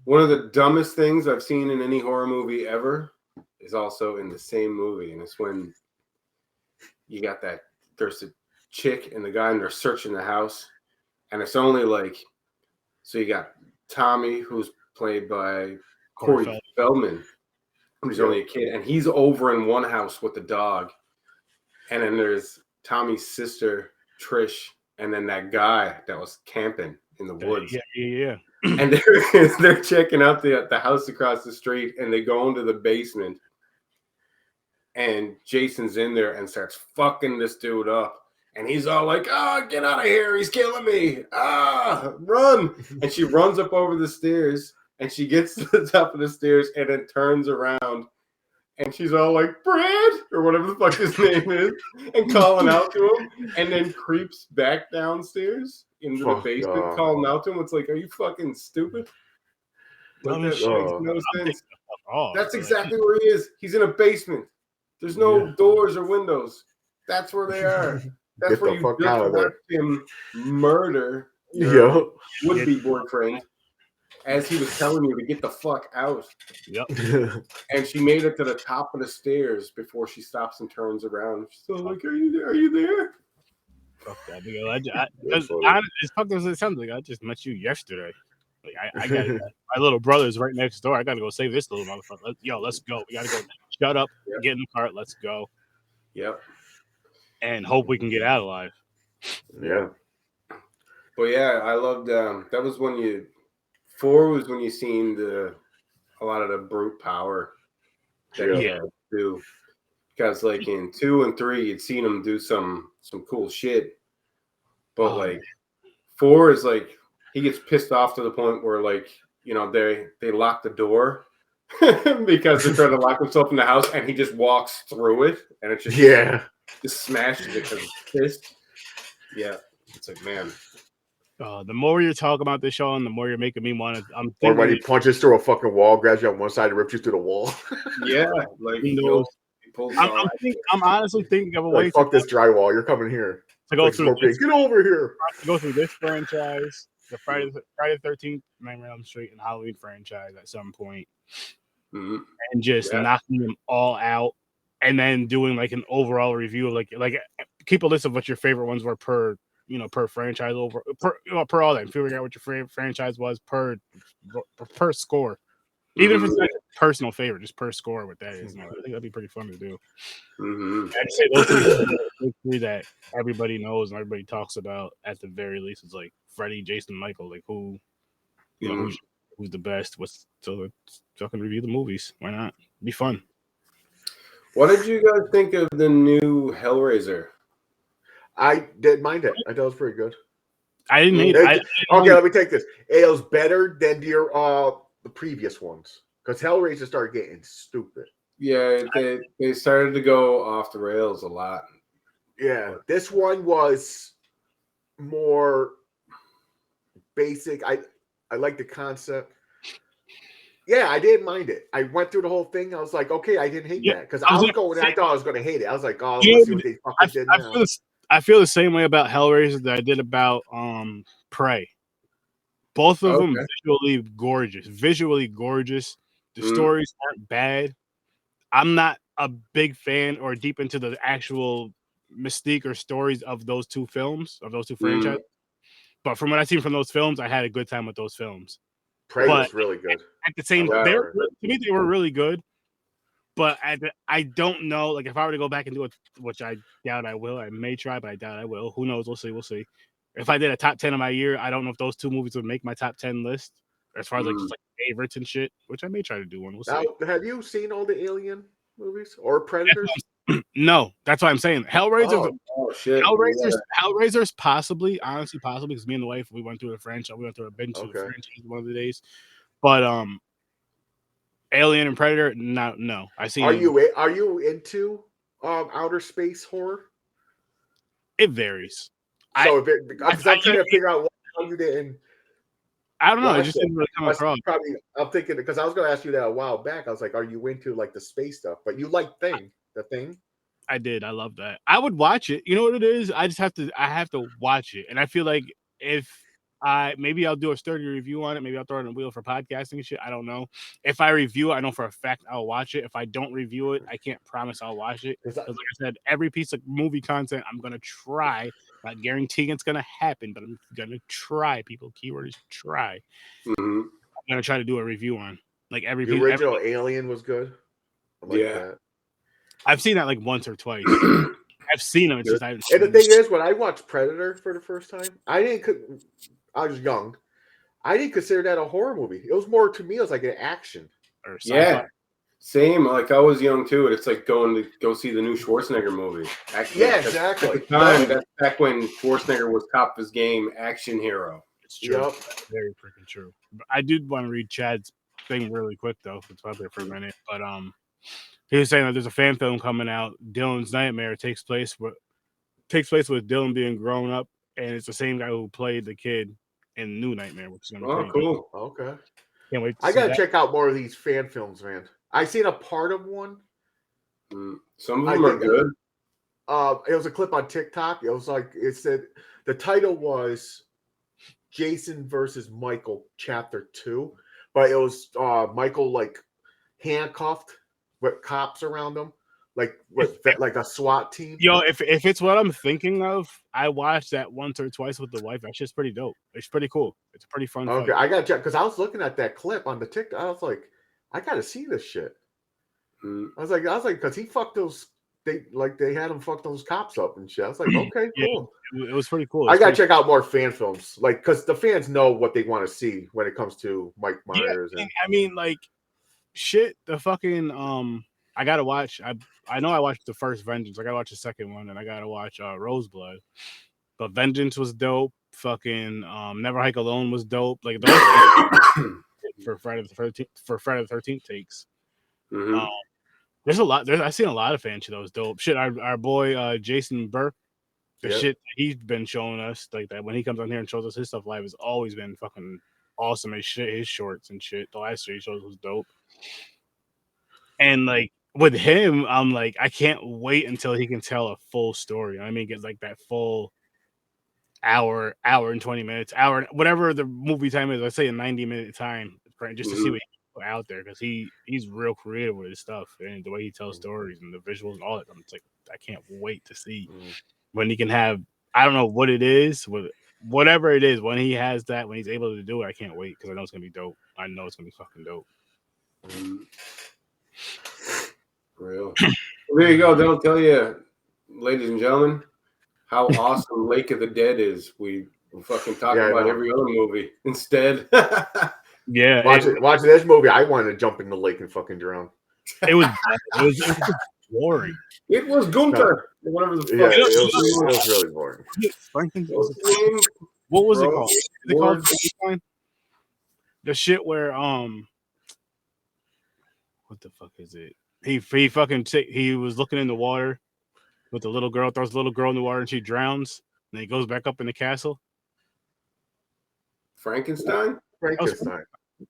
one of the dumbest things I've seen in any horror movie ever is also in the same movie, and it's when you got that. There's a chick and the guy, and they're searching the house, and it's only like, so you got Tommy, who's played by Corey Feldman, who's only a kid, and he's over in one house with the dog. And then there's Tommy's sister, Trish, and then that guy that was camping in the woods. Yeah. And they're checking out the house across the street, and they go into the basement. And Jason's in there and starts fucking this dude up. And he's all like, "Oh, get out of here. He's killing me. Ah, run." And she runs up over the stairs and she gets to the top of the stairs and then turns around and she's all like, "Brad," or whatever the fuck his name is, and calling out to him and then creeps back downstairs into the basement calling out to him. It's like, are you fucking stupid? Like, that makes no sense. That's exactly where he is. He's in a basement. There's no doors or windows. That's where they are. That's where you just watched him murder your would-be boyfriend as he was telling you to get the fuck out. Yep. And she made it to the top of the stairs before she stops and turns around. She's still like, "Are you there? Are you there?" Fuck that, nigga. As fucked as it sounds like, I just met you yesterday. Like, I got my little brother's right next door. I gotta go save this little motherfucker. Yo, let's go. We gotta go. Shut up. Get in the cart. Let's go. Yep. And hope we can get out alive. Yeah. But yeah, I loved. That was when 4 was when you seen a lot of the brute power that he had too. Because like in 2 and 3, you'd seen him do some cool shit. But like 4 is like he gets pissed off to the point where like, you know, they lock the door because they're trying to lock himself in the house and he just walks through it and it's just smashes it because he's pissed. Yeah. It's like, man. The more you're talking about this show and the more you're making me want to. Or when he punches through a fucking wall, grabs you on one side and rips you through the wall. Yeah. Like, I'm honestly thinking of a way fuck this drywall. You're coming here. To go through this, get over here. To go through this franchise, the Friday the 13th, Nightmare on Elm Street, and Halloween franchise at some point, and just knocking them all out, and then doing like an overall review of like keep a list of what your favorite ones were per franchise per all that. Figuring out what your favorite franchise was per score. Even if it's not a personal favorite, just per score, what that is. I think that'd be pretty fun to do. I'd say those three that everybody knows and everybody talks about at the very least is like Freddy, Jason, Michael. Like who's the best? So let's fucking review the movies. Why not? It'd be fun. What did you guys think of the new Hellraiser? I didn't mind it. I thought it was pretty good. I didn't hate it. Okay, let me take this. It was better than the previous ones because Hellraiser started getting stupid. Yeah, they started to go off the rails a lot. Yeah, this one was more basic. I like the concept. Yeah, I didn't mind it. I went through the whole thing. I was like, okay, I didn't hate that because I thought I was going to hate it. I was like, oh, let's see what they fucking did now. I feel the same way about Hellraiser that I did about Prey. Both of them visually gorgeous. The stories aren't bad. I'm not a big fan or deep into the actual mystique or stories of those two films, of those two franchises. But from what I've seen from those films, I had a good time with those films. Prey was really good. At the same time, to me, they were really good. But I don't know. Like, if I were to go back and do it, which I doubt I will, I may try, but I doubt I will. Who knows? We'll see. If I did a top 10 of my year, I don't know if those two movies would make my top 10 list as far as just like favorites and shit, which I may try to do one. We'll see. Now, have you seen all the Alien movies or Predators? No, that's what I'm saying. Hellraiser. Shit. Hellraiser's possibly, because me and the wife, we went through the franchise. We went through a binge of the franchise one of the days. But Alien and Predator, no. I see. Are you into outer space horror? It varies. So because I'm trying to figure out why you didn't. I don't know. I just didn't really come across. I'm thinking because I was going to ask you that a while back. I was like, "Are you into like the space stuff?" But you like the thing. I did. I love that. I would watch it. You know what it is? I just have to. I have to watch it, and I feel like if maybe I'll do a sturdy review on it. Maybe I'll throw it on the wheel for podcasting and shit. I don't know. If I review it, I know for a fact I'll watch it. If I don't review it, I can't promise I'll watch it. Because like I said, every piece of movie content I'm gonna try. Not guaranteeing it's gonna happen, but I'm gonna try. People, keyword is try. I'm gonna try to do a review on like every. The original Alien was good. That. I've seen that like once or twice. I've seen them. It's just and the thing is, when I watched Predator for the first time, I was young. I didn't consider that a horror movie. It was more to me. It was like an action. Yeah. Same, like I was young too. It's like going to go see the new Schwarzenegger movie. Actually, Yeah, exactly. At the time, that's back when Schwarzenegger was top of his game, action hero. It's true. Yep. That's very freaking true. But I did want to read Chad's thing really quick though. It's up there for a minute, but he was saying that there's a fan film coming out. Dylan's Nightmare takes place with Dylan being grown up, and it's the same guy who played the kid in New Nightmare, which is gonna be pretty cool. Good. Okay. Can't wait. I gotta check out more of these fan films, man. I seen a part of one. Some of them are good. It was a clip on TikTok. It was like it said the title was Jason versus Michael Chapter 2, but it was Michael like handcuffed with cops around him, like with like a SWAT team. Yo, if it's what I'm thinking of, I watched that once or twice with the wife. That shit's pretty dope. It's pretty cool. It's a pretty fun. Okay, fight. I gotta check because I was looking at that clip on the TikTok. I was like, I gotta see this shit. I was like, because he fucked those. They had him fuck those cops up and shit. I was like, okay, cool. It was pretty cool. I gotta check out more fan films, like because the fans know what they want to see when it comes to Mike Myers. Yeah, I mean, like, shit. The fucking I gotta watch. I know I watched the first Vengeance. I gotta watch the second one, and I gotta watch Roseblood. But Vengeance was dope. Fucking Never Hike Alone was dope. Like those for Friday the 13th takes. There's a lot. I've seen a lot of fan shit that was dope. Shit, our boy Jason Burke, the shit he's been showing us, like that when he comes on here and shows us his stuff live, has always been fucking awesome as shit. His shorts and shit. The last 3 shows was dope. And like with him, I'm like, I can't wait until he can tell a full story. I mean, get like that full hour and 20 minutes, whatever the movie time is. I say a 90-minute time, just to see what out there, because he's real creative with his stuff and the way he tells stories and the visuals and all that. It's like I can't wait to see when he can have. I don't know what it is, whatever it is, when he has that, when he's able to do it. I can't wait because I know it's gonna be dope. I know it's gonna be fucking dope. Real. Well, there you go. They'll tell you, ladies and gentlemen, how awesome Lake of the Dead is. We fucking talk about every other movie instead. Yeah, watching this movie, I wanted to jump in the lake and fucking drown. It was boring. It was Gunther. Whatever the fuck. Yeah, it was really boring. What was it called? Is it called the shit where what the fuck is it? He was looking in the water with the little girl, throws the little girl in the water and she drowns, and then he goes back up in the castle. Frankenstein.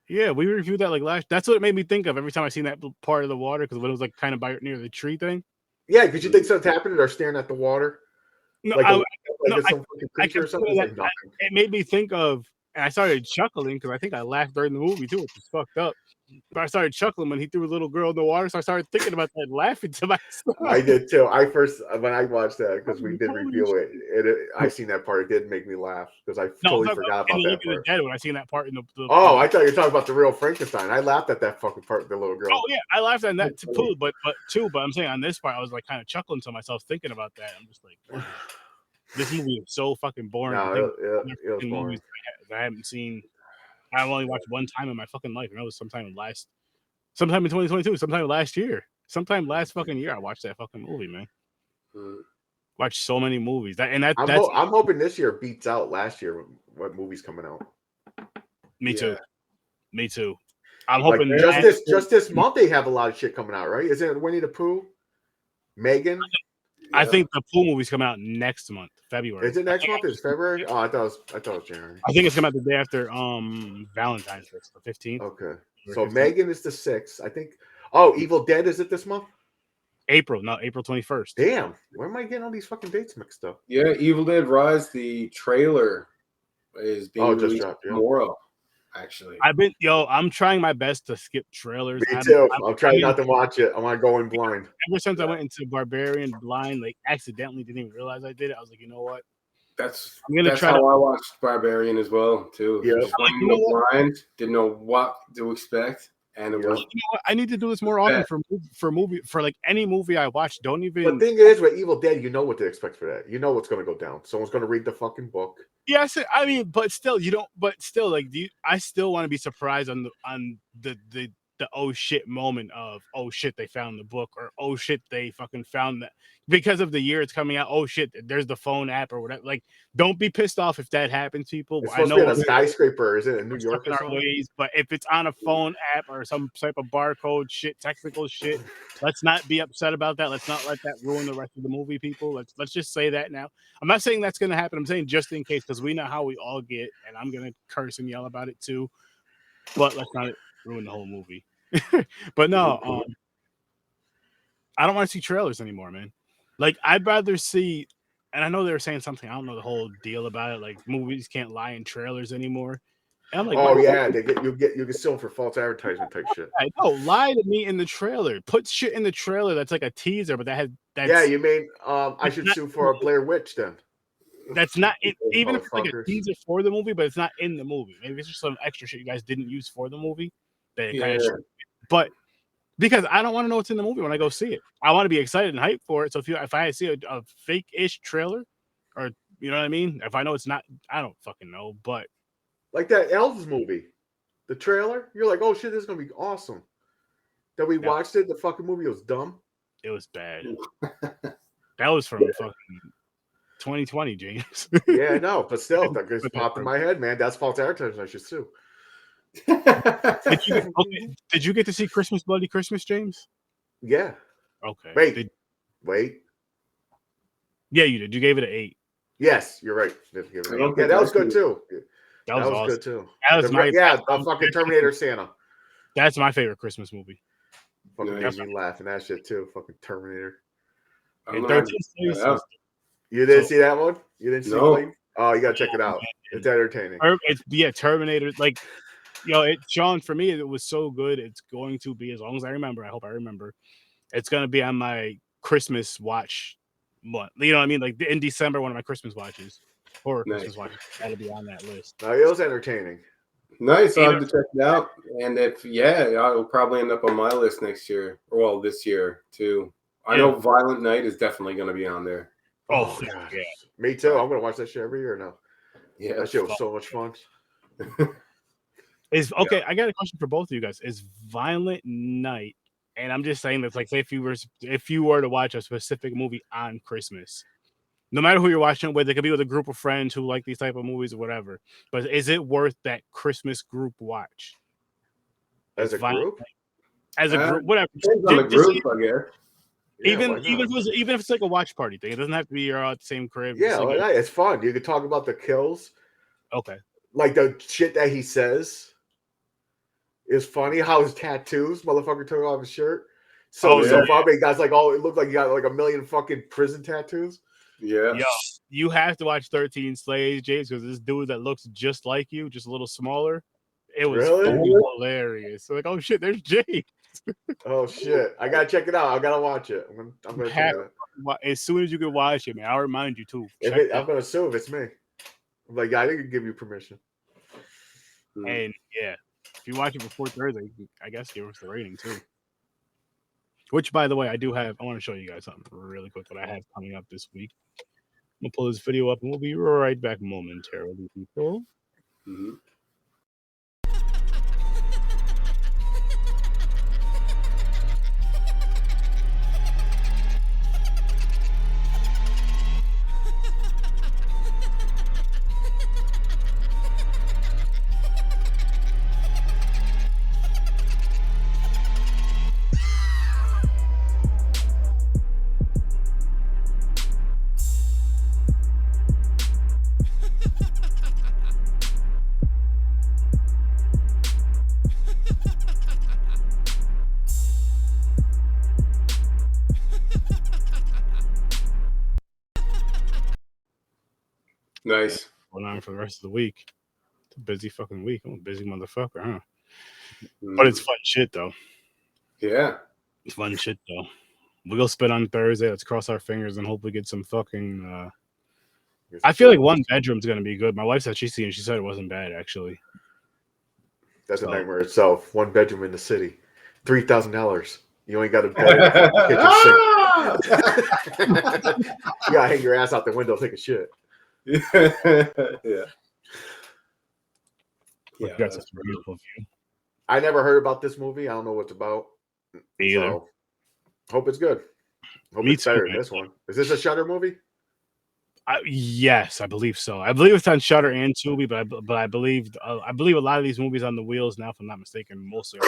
Yeah, we reviewed that like last. That's what it made me think of every time I seen that part of the water, because when it was like kind of near the tree thing. Yeah, because you think something's happening or staring at the water. No, it made me think of, and I started chuckling because I think I laughed during the movie too, which was fucked up. But I started chuckling when he threw a little girl in the water, so I started thinking about that, laughing to myself. I did too. When I watched that, because we did review it, I seen that part. It did make me laugh because I totally forgot about that part. Dead when I seen that part in the I thought you were talking about the real Frankenstein. I laughed at that fucking part, the little girl. Oh yeah, I laughed at that too. But I'm saying on this part, I was like kind of chuckling to myself, thinking about that. I'm just like, wow. This movie is so fucking boring. It was boring. Movies I haven't seen. I've only watched one time in my fucking life, and that was sometime in 2022, sometime last year, sometime last fucking year. I watched that fucking movie, man. Watched so many movies. I'm hoping this year beats out last year. What movies coming out? Me too. I'm hoping just this month they have a lot of shit coming out, right? Is it Winnie the Pooh, Megan? I think the Pooh movie's coming out next month, February. Is it next month? Is February? Oh, I thought it was January. I think it's coming out the day after Valentine's Day, the 15th. Okay. So Megan is the 6th, I think. Oh, Evil Dead, is it this month? April 21st. Damn. Where am I getting all these fucking dates mixed up? Yeah, Evil Dead Rise, the trailer is being released tomorrow. Actually, I'm trying my best to skip trailers. Me too. I'm trying not to watch it. I want to go in blind. Ever since I went into Barbarian blind, like accidentally didn't even realize I did it. I was like, you know what? That's how I watched Barbarian as well too. Yeah, blind, didn't know what to expect, and it was. You know what? I need to do this more often for like any movie I watch. Don't even. The thing is, with Evil Dead, you know what to expect for that. You know what's going to go down. Someone's going to read the fucking book. Yes, I mean, but still, you don't. But still, like, I still want to be surprised on the the oh shit moment of oh shit they found the book, or oh shit they fucking found that because of the year it's coming out. Oh shit, there's the phone app or whatever. Like, don't be pissed off if that happens, people. It's I supposed know to be on a skyscraper, is it in New we're York stuck in or our something? ways, but if it's on a phone app or some type of barcode shit, technical shit, let's not be upset about that. Let's not let that ruin the rest of the movie, people. Let's just say that now. I'm not saying that's gonna happen. I'm saying just in case, because we know how we all get, and I'm gonna curse and yell about it too. But let's not ruin the whole movie. But no, I don't want to see trailers anymore, man. Like, I'd rather see, and I know they were saying something, I don't know the whole deal about it, like movies can't lie in trailers anymore. And I'm like, oh yeah, you get sued for false advertisement type shit. no, lie to me in the trailer. Put shit in the trailer that's like a teaser, but that's yeah, you mean I should sue for a Blair Witch then? That's not it, even if it's like a teaser for the movie, but it's not in the movie. Maybe it's just some extra shit you guys didn't use for the movie. That kind of but because I don't want to know what's in the movie when I go see it. I want to be excited and hyped for it. So if I see a fake-ish trailer, or you know what I mean, if I know it's not, I don't fucking know. But like that Elves movie, the trailer, you're like, oh shit, this is gonna be awesome. Then we watched it. The fucking movie was dumb. It was bad. That was from fucking 2020, James. Yeah, no, but still, that just popped in my head, man. That's false advertising. I should sue. Did you get to see Christmas Bloody Christmas, James? Yeah. Okay. Wait. Yeah, you did. You gave it an 8. Yes, you're right. Yeah, that was good too. That was awesome. Good too. That was the fucking Terminator Santa. That's my favorite Christmas movie. Fucking made me laugh and that shit too. Fucking Terminator. You didn't see that one? You didn't see it? Oh, you gotta check it out. It's entertaining. It's Terminator. Like, Sean, for me, it was so good. It's going to be, as long as I remember, I hope I remember, it's gonna be on my Christmas watch month. You know what I mean? Like in December, one of my Christmas watches. Horror Christmas watches. That'll be on that list. It was entertaining. Nice. I'll have to check it out. And I'll probably end up on my list next year. Well, this year too. I know Violent Night is definitely going to be on there. Oh, yeah. Me too. I'm going to watch that shit every year now. Yeah, that shit was so much fun. I got a question for both of you guys. Is Violent Night, and I'm just saying that, like, say if you were to watch a specific movie on Christmas, no matter who you're watching it with, it could be with a group of friends who like these type of movies or whatever, but is it worth that Christmas group watch? As a group? As a group, whatever. Depends on the group, I guess. Yeah, even if it's like a watch party thing, it doesn't have to be you're at the same crib. Yeah, it's fun. You could talk about the kills. Okay. Like the shit that he says is funny. How his tattoos, motherfucker, took off his shirt. So funny. Guys, like, it looked like you got like a million fucking prison tattoos. Yeah. Yo, you have to watch 13 Slaves, James, because this dude that looks just like you, just a little smaller. It was hilarious. So like, oh shit, there's James. Oh shit! I gotta check it out. I gotta watch it. I'm gonna check it out. As soon as you can watch it, man, I'll remind you too. I'm gonna assume if it's me. I'm like, I didn't give you permission. And if you watch it before Thursday, I guess give us the rating too. Which, by the way, I want to show you guys something really quick that I have coming up this week. I'm gonna pull this video up, and we'll be right back momentarily, people. Mm-hmm. Nice. Going on for the rest of the week. It's a busy fucking week. I'm a busy motherfucker, huh? But it's fun shit though. Yeah. It's fun shit though. We'll go spit on Thursday. Let's cross our fingers and hopefully get some fucking I feel like one bedroom's gonna be good. My wife said she said it wasn't bad actually. That's a nightmare itself. One bedroom in the city. $3,000. You ain't got a bed. You gotta hang your ass out the window, take a shit. Yeah. That's a beautiful view. I never heard about this movie. I don't know what it's about. Me either. So, hope it's good. Hope Me it's too, better man. than this one. Is this a Shudder movie? Yes, I believe so. I believe it's on Shudder and Tubi, but I believe a lot of these movies on the wheels now, if I'm not mistaken, mostly.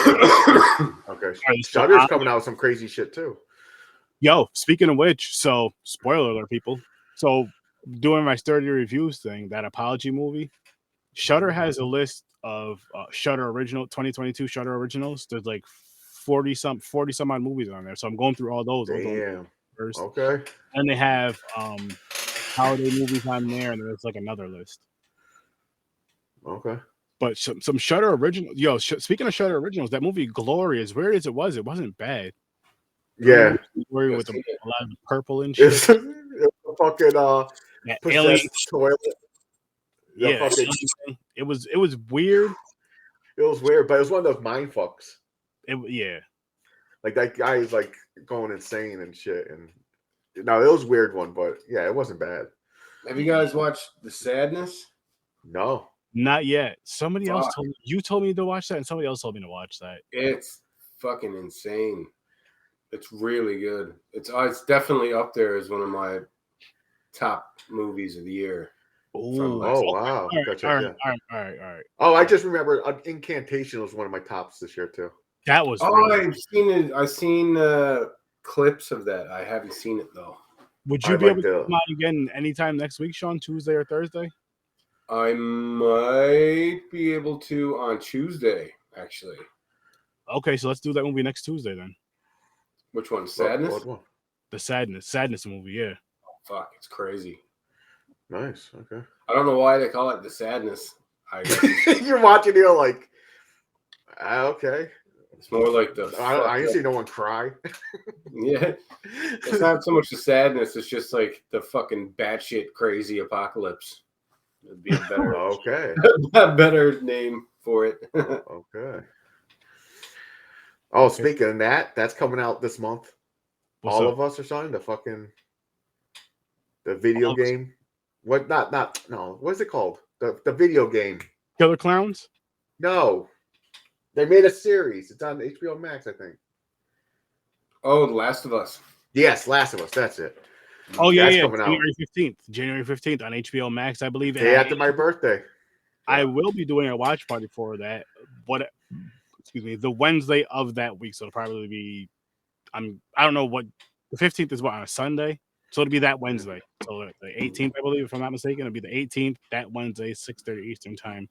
Okay, Shudder's coming out with some crazy shit too. Yo, speaking of which, so spoiler alert, people. So doing my sturdy reviews thing, that apology movie, Shudder has a list of Shudder original 2022 Shudder originals. There's like 40 some odd movies on there. So I'm going through all those. Damn. First. Okay. And they have holiday movies on there, and there's like another list. Okay. But some Shudder original. Yo, speaking of Shudder originals, that movie Glory, as weird as it wasn't bad. Yeah. Glory with a lot of purple and shit. It's a fucking alien toilet. Yeah, fucking, it was weird. It was weird, but it was one of those mind fucks. Yeah. Like that guy is like going insane and shit. And no, it was a weird one, but yeah, it wasn't bad. Have you guys watched The Sadness? No. Not yet. Somebody else told me. You told me to watch that, and somebody else told me to watch that. It's fucking insane. It's really good. It's definitely up there as one of my top movies of the year. Oh wow! All right. Oh, I just remember Incantation was one of my tops this year too. That was. I've seen it. I've seen clips of that. I haven't seen it though. Would you be able to come out again anytime next week, Sean? Tuesday or Thursday? I might be able to on Tuesday, actually. Okay, so let's do that movie next Tuesday then. Which one? Sadness? What one? The Sadness movie, yeah. Oh, fuck, it's crazy. Nice. Okay. I don't know why they call it The Sadness. You're watching it like, okay. It's more like the. I didn't see no one cry. Yeah, it's not so much the sadness. It's just like the fucking batshit crazy apocalypse. It'd be a better, a better name for it. Okay. Oh, speaking of that, that's coming out this month. What's All up? of Us or something. The video game. What? No. What's it called? The video game. Killer Clowns? No. They made a series. It's on HBO Max, I think. Oh, The Last of Us. Yes, Last of Us. That's it. Oh yeah, coming January 15th. January 15th on HBO Max, I believe. Day after my birthday. I will be doing a watch party for that. The Wednesday of that week. So it'll probably be I don't know what the 15th is, what, on a Sunday? So it'll be that Wednesday. So the 18th, I believe, if I'm not mistaken, it'll be the 18th, that Wednesday, 6:30 Eastern time.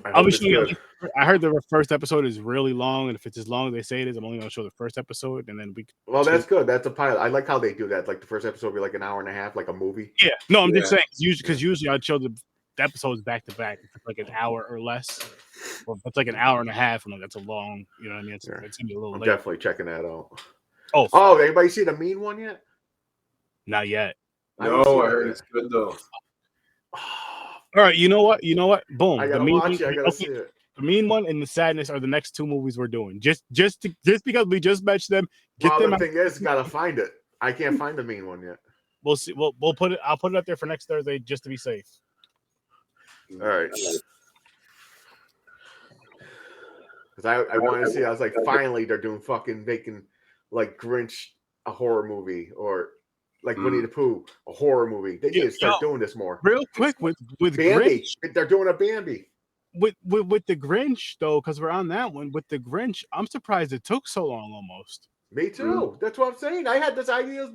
I'll be showing you. I heard the first episode is really long, and if it's as long as they say it is, I'm only going to show the first episode, and then Well, that's good. That's a pilot. I like how they do that. Like the first episode will be like an hour and a half, like a movie. Yeah. No, I'm just saying because usually I'd show the episodes back to back. If it's like an hour or less, or if it's like an hour and a half, and that's a long. You know what I mean? It's gonna be a little. I'm late. definitely checking that out. Oh, anybody see the Mean one yet? Not yet. No, I heard it's good though. All right, you know what? Boom. I gotta watch it. I gotta see it. The Mean One and The Sadness are the next two movies we're doing. Just because we just mentioned them. The thing is, gotta find it. I can't find the Mean One yet. We'll see. We'll put it. I'll put it up there for next Thursday just to be safe. All right. Because I wanted to see. I was like, finally, they're doing making like Grinch a horror movie, or like Winnie the Pooh a horror movie. They need to start doing this more. Real quick with Bambi. Grinch. They're doing a Bambi. With the Grinch though, because we're on that one. With the Grinch, I'm surprised it took so long. Almost. Me too. That's what I'm saying. I had this idea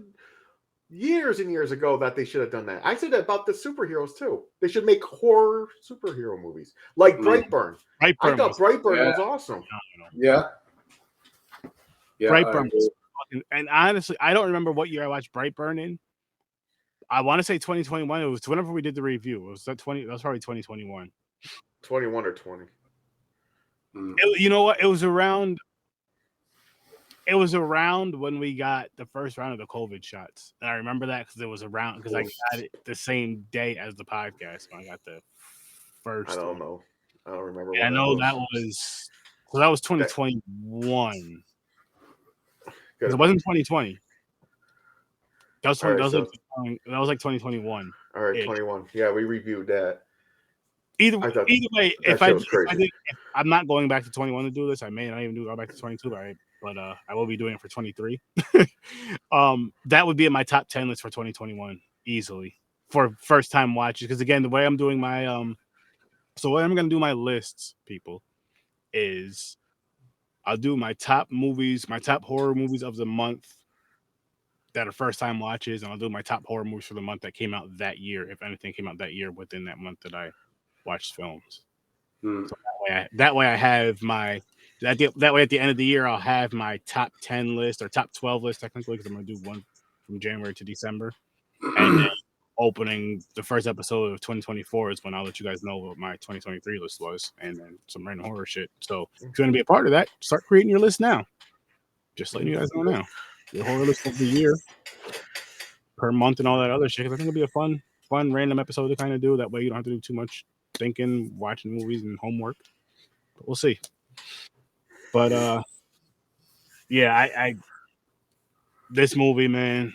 years and years ago that they should have done that. I said that about the superheroes too. They should make horror superhero movies like Brightburn. I thought Brightburn was awesome. Yeah. Brightburn was fucking, and honestly, I don't remember what year I watched Brightburn in. I want to say 2021. It was whenever we did the review. It was that probably 2021. 21 or 20. You know what? It was around when we got the first round of the COVID shots. And I remember that because it was around because I got it the same day as the podcast when I got the first. I don't know. I don't remember. I know that was 2021. It wasn't 2020. That was like 2021. All right, 21. Yeah, we reviewed that. Either way, if I'm not going back to 21 to do this, I may not even go back to 22, but I will be doing it for 23. That would be in my top 10 list for 2021 easily for first time watches. Because again, the way I'm doing my so what I'm gonna do my lists, people, is I'll do my top movies, my top horror movies of the month that are first time watches, and I'll do my top horror movies for the month that came out that year, if anything came out that year within that month that I watched films. So that way I have my that way at the end of the year I'll have my top 10 list or top 12 list technically, because I'm gonna do one from January to December, and then opening the first episode of 2024 is when I'll let you guys know what my 2023 list was, and then some random horror shit. So if you want to be a part of that, start creating your list now. Just letting you guys know now. Your horror list of the year per month and all that other shit. Because I think it'll be a fun random episode to kind of do. That way you don't have to do too much thinking, watching movies and homework. But we'll see. But yeah, I this movie, man.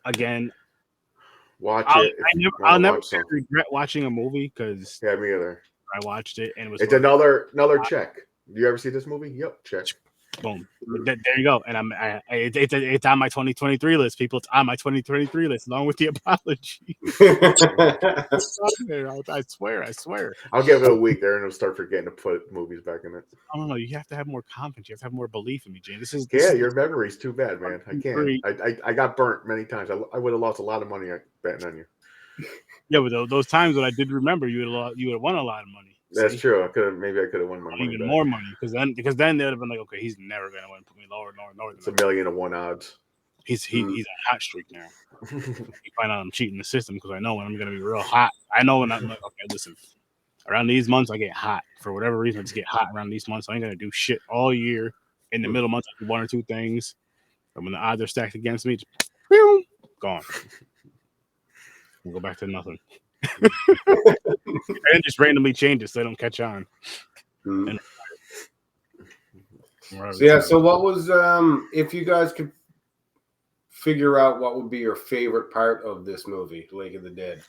Again, I'll never regret watching a movie, because me either. I watched it and it was. It's another check. Do you ever see this movie? Yep, check. Boom. There you go. And it's on my 2023 list, people. It's on my 2023 list, along with the apology. I swear. I'll give it a week there, and it'll start forgetting to put movies back in it. I don't know. You have to have more confidence. You have to have more belief in me, Jane. Your memory's too bad, man. I can't. I got burnt many times. I would have lost a lot of money betting on you. Yeah, but those times that I did remember, you would have won a lot of money. That's true. Maybe I could have won my money. Even more money, because then they would have been like, okay, he's never gonna win. Put me lower. It's 1,000,000 to 1 odds. He's a hot streak now. You find out I'm cheating the system, because I know when I'm gonna be real hot. I know when I'm like, okay, listen. Around these months, I get hot for whatever reason. I just get hot around these months. I ain't gonna do shit all year. In the middle months, I do 1 or 2 things. And when the odds are stacked against me, just, boom, gone. We'll go back to nothing. And just randomly changes so they don't catch on. So what was if you guys could figure out what would be your favorite part of this movie, Lake of the Dead,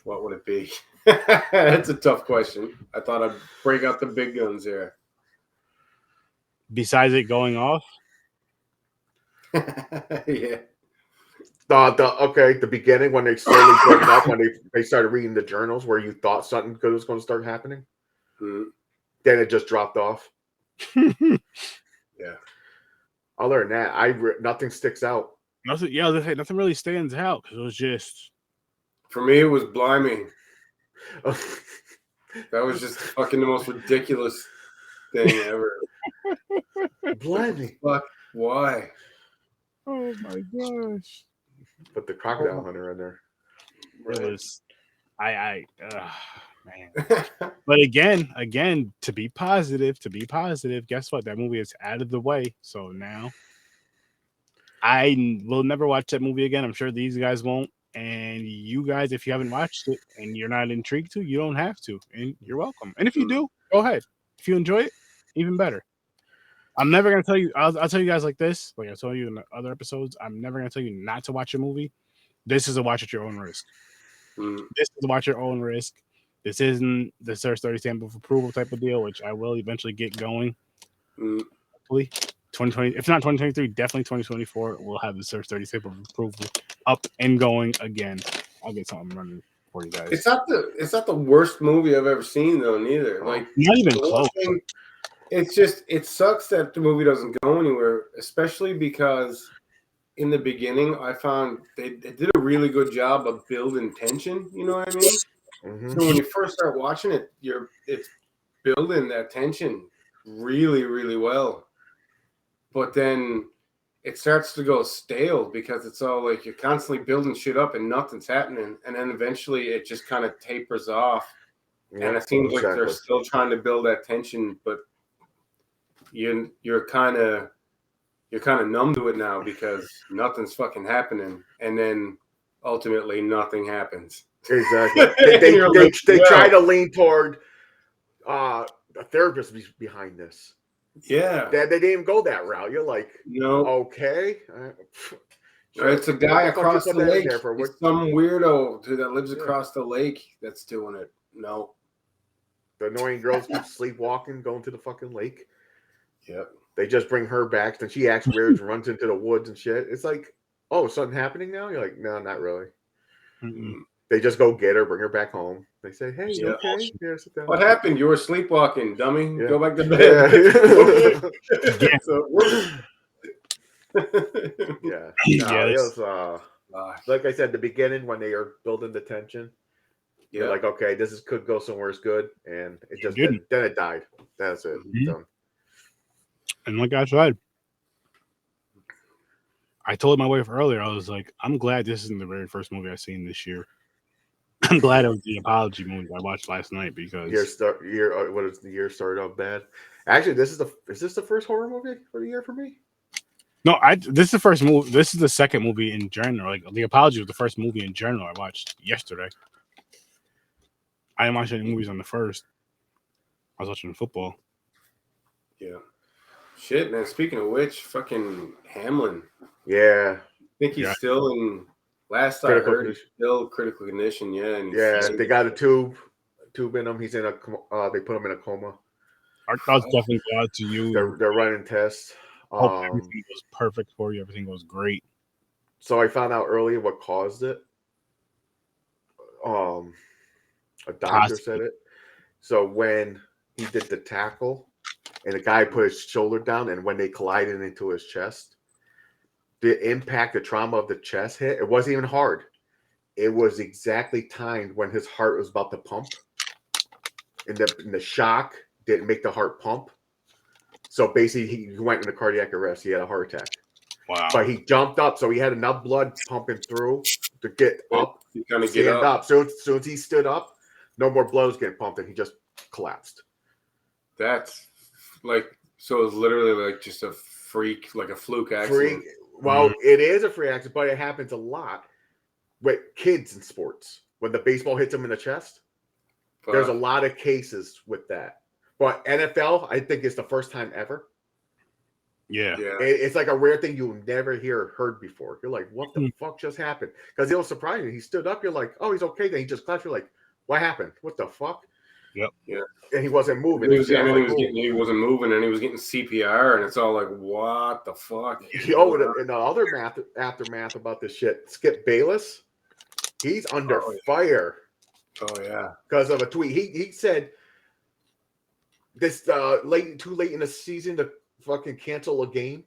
what would it be? That's a tough question. I thought I'd break out the big guns here. Besides it going off? Yeah. The beginning, when they slowly broke up, when they started reading the journals where you thought something good was going to start happening. Then it just dropped off. Yeah. Other than that, nothing sticks out. Nothing really stands out, because it was just. For me, it was Blimey. That was just fucking the most ridiculous thing ever. Blimey. Fuck, why? Oh my gosh. Put the crocodile hunter in there. It was, man. But again, to be positive, guess what? That movie is out of the way. So now I will never watch that movie again. I'm sure these guys won't. And you guys, if you haven't watched it and you're not intrigued to, you don't have to. And you're welcome. And if you do, go ahead. If you enjoy it, even better. I'm never going to tell you. I'll tell you guys like this. Like I told you in the other episodes, I'm never going to tell you not to watch a movie. This is a watch at your own risk. This is a watch at your own risk. This isn't the Search 30 stamp of approval type of deal, which I will eventually get going. Hopefully, 2020. If not 2023, definitely 2024. We'll have the Search 30 stamp of approval up and going again. I'll get something running for you guys. It's not the worst movie I've ever seen, though. Neither. Like, not even close. It's just, it sucks that the movie doesn't go anywhere, especially because in the beginning, I found they did a really good job of building tension. You know what I mean? Mm-hmm. So when you first start watching it, it's building that tension really, really well. But then it starts to go stale because it's all like you're constantly building shit up and nothing's happening. And then eventually it just kind of tapers off. Yeah, and it seems like they're still trying to build that tension, but you're kind of numb to it now because nothing's fucking happening, and then ultimately nothing happens. Exactly. They try to lean toward a therapist behind this. Yeah, they didn't even go that route. You're like, no, okay. It's a guy across the lake. It's for some weirdo that lives across the lake that's doing it. No. The annoying girls keep sleepwalking, going to the fucking lake. Yep. They just bring her back. Then she acts weird and runs into the woods and shit. It's like, oh, something happening now? You're like, no, not really. Mm-mm. They just go get her, bring her back home. They say, hey, you okay? Yeah, sit down. What happened? You were sleepwalking, dummy. Yeah. Go back to bed. Yeah. Yeah. No, it was, like I said, the beginning when they are building the tension. Yeah, like, okay, could go somewhere good, and it just then it died. That's it. Done. And like I said, I told my wife earlier, I was like, I'm glad this isn't the very first movie I've seen this year. I'm glad it was the apology movie I watched last night because the year started off bad. Actually, is this the first horror movie for the year for me? No, this is the first movie. This is the second movie in general. Like the apology was the first movie in general I watched yesterday. I didn't watch any movies on the first. I was watching football. Yeah. Shit, man. Speaking of which, fucking Hamlin. Yeah. I think he's still in. Last I heard, he's still critical condition. Yeah. And they got a tube in him. He's in a. They put him in a coma. Our thoughts definitely go out to you. They're running tests. Hope everything goes perfect for you. Everything goes great. So I found out earlier what caused it. A doctor said it. So when he did the tackle and the guy put his shoulder down, and when they collided into his chest, the impact, the trauma of the chest hit, it wasn't even hard. It was exactly timed when his heart was about to pump. And the shock didn't make the heart pump. So basically, he went into cardiac arrest. He had a heart attack. Wow. But he jumped up, so he had enough blood pumping through to get up, stand up. So as soon as he stood up, no more blood was getting pumped, and he just collapsed. That's like, so it's literally like just a freak, like a fluke accident. Well, it is a freak accident, but it happens a lot with kids in sports. When the baseball hits them in the chest, there's a lot of cases with that. But NFL, I think it's the first time ever. Yeah. It's like a rare thing you'll never heard before. You're like, what the fuck just happened? Because it was surprising. He stood up. You're like, oh, he's okay. Then he just collapsed. You're like, what happened? What the fuck? Yep. Yeah. And he wasn't moving. He wasn't moving, and he was getting CPR, and it's all like, what the fuck? And the other aftermath about this shit, Skip Bayless, he's under fire. Oh yeah, because of a tweet. He said this too late in the season to fucking cancel a game.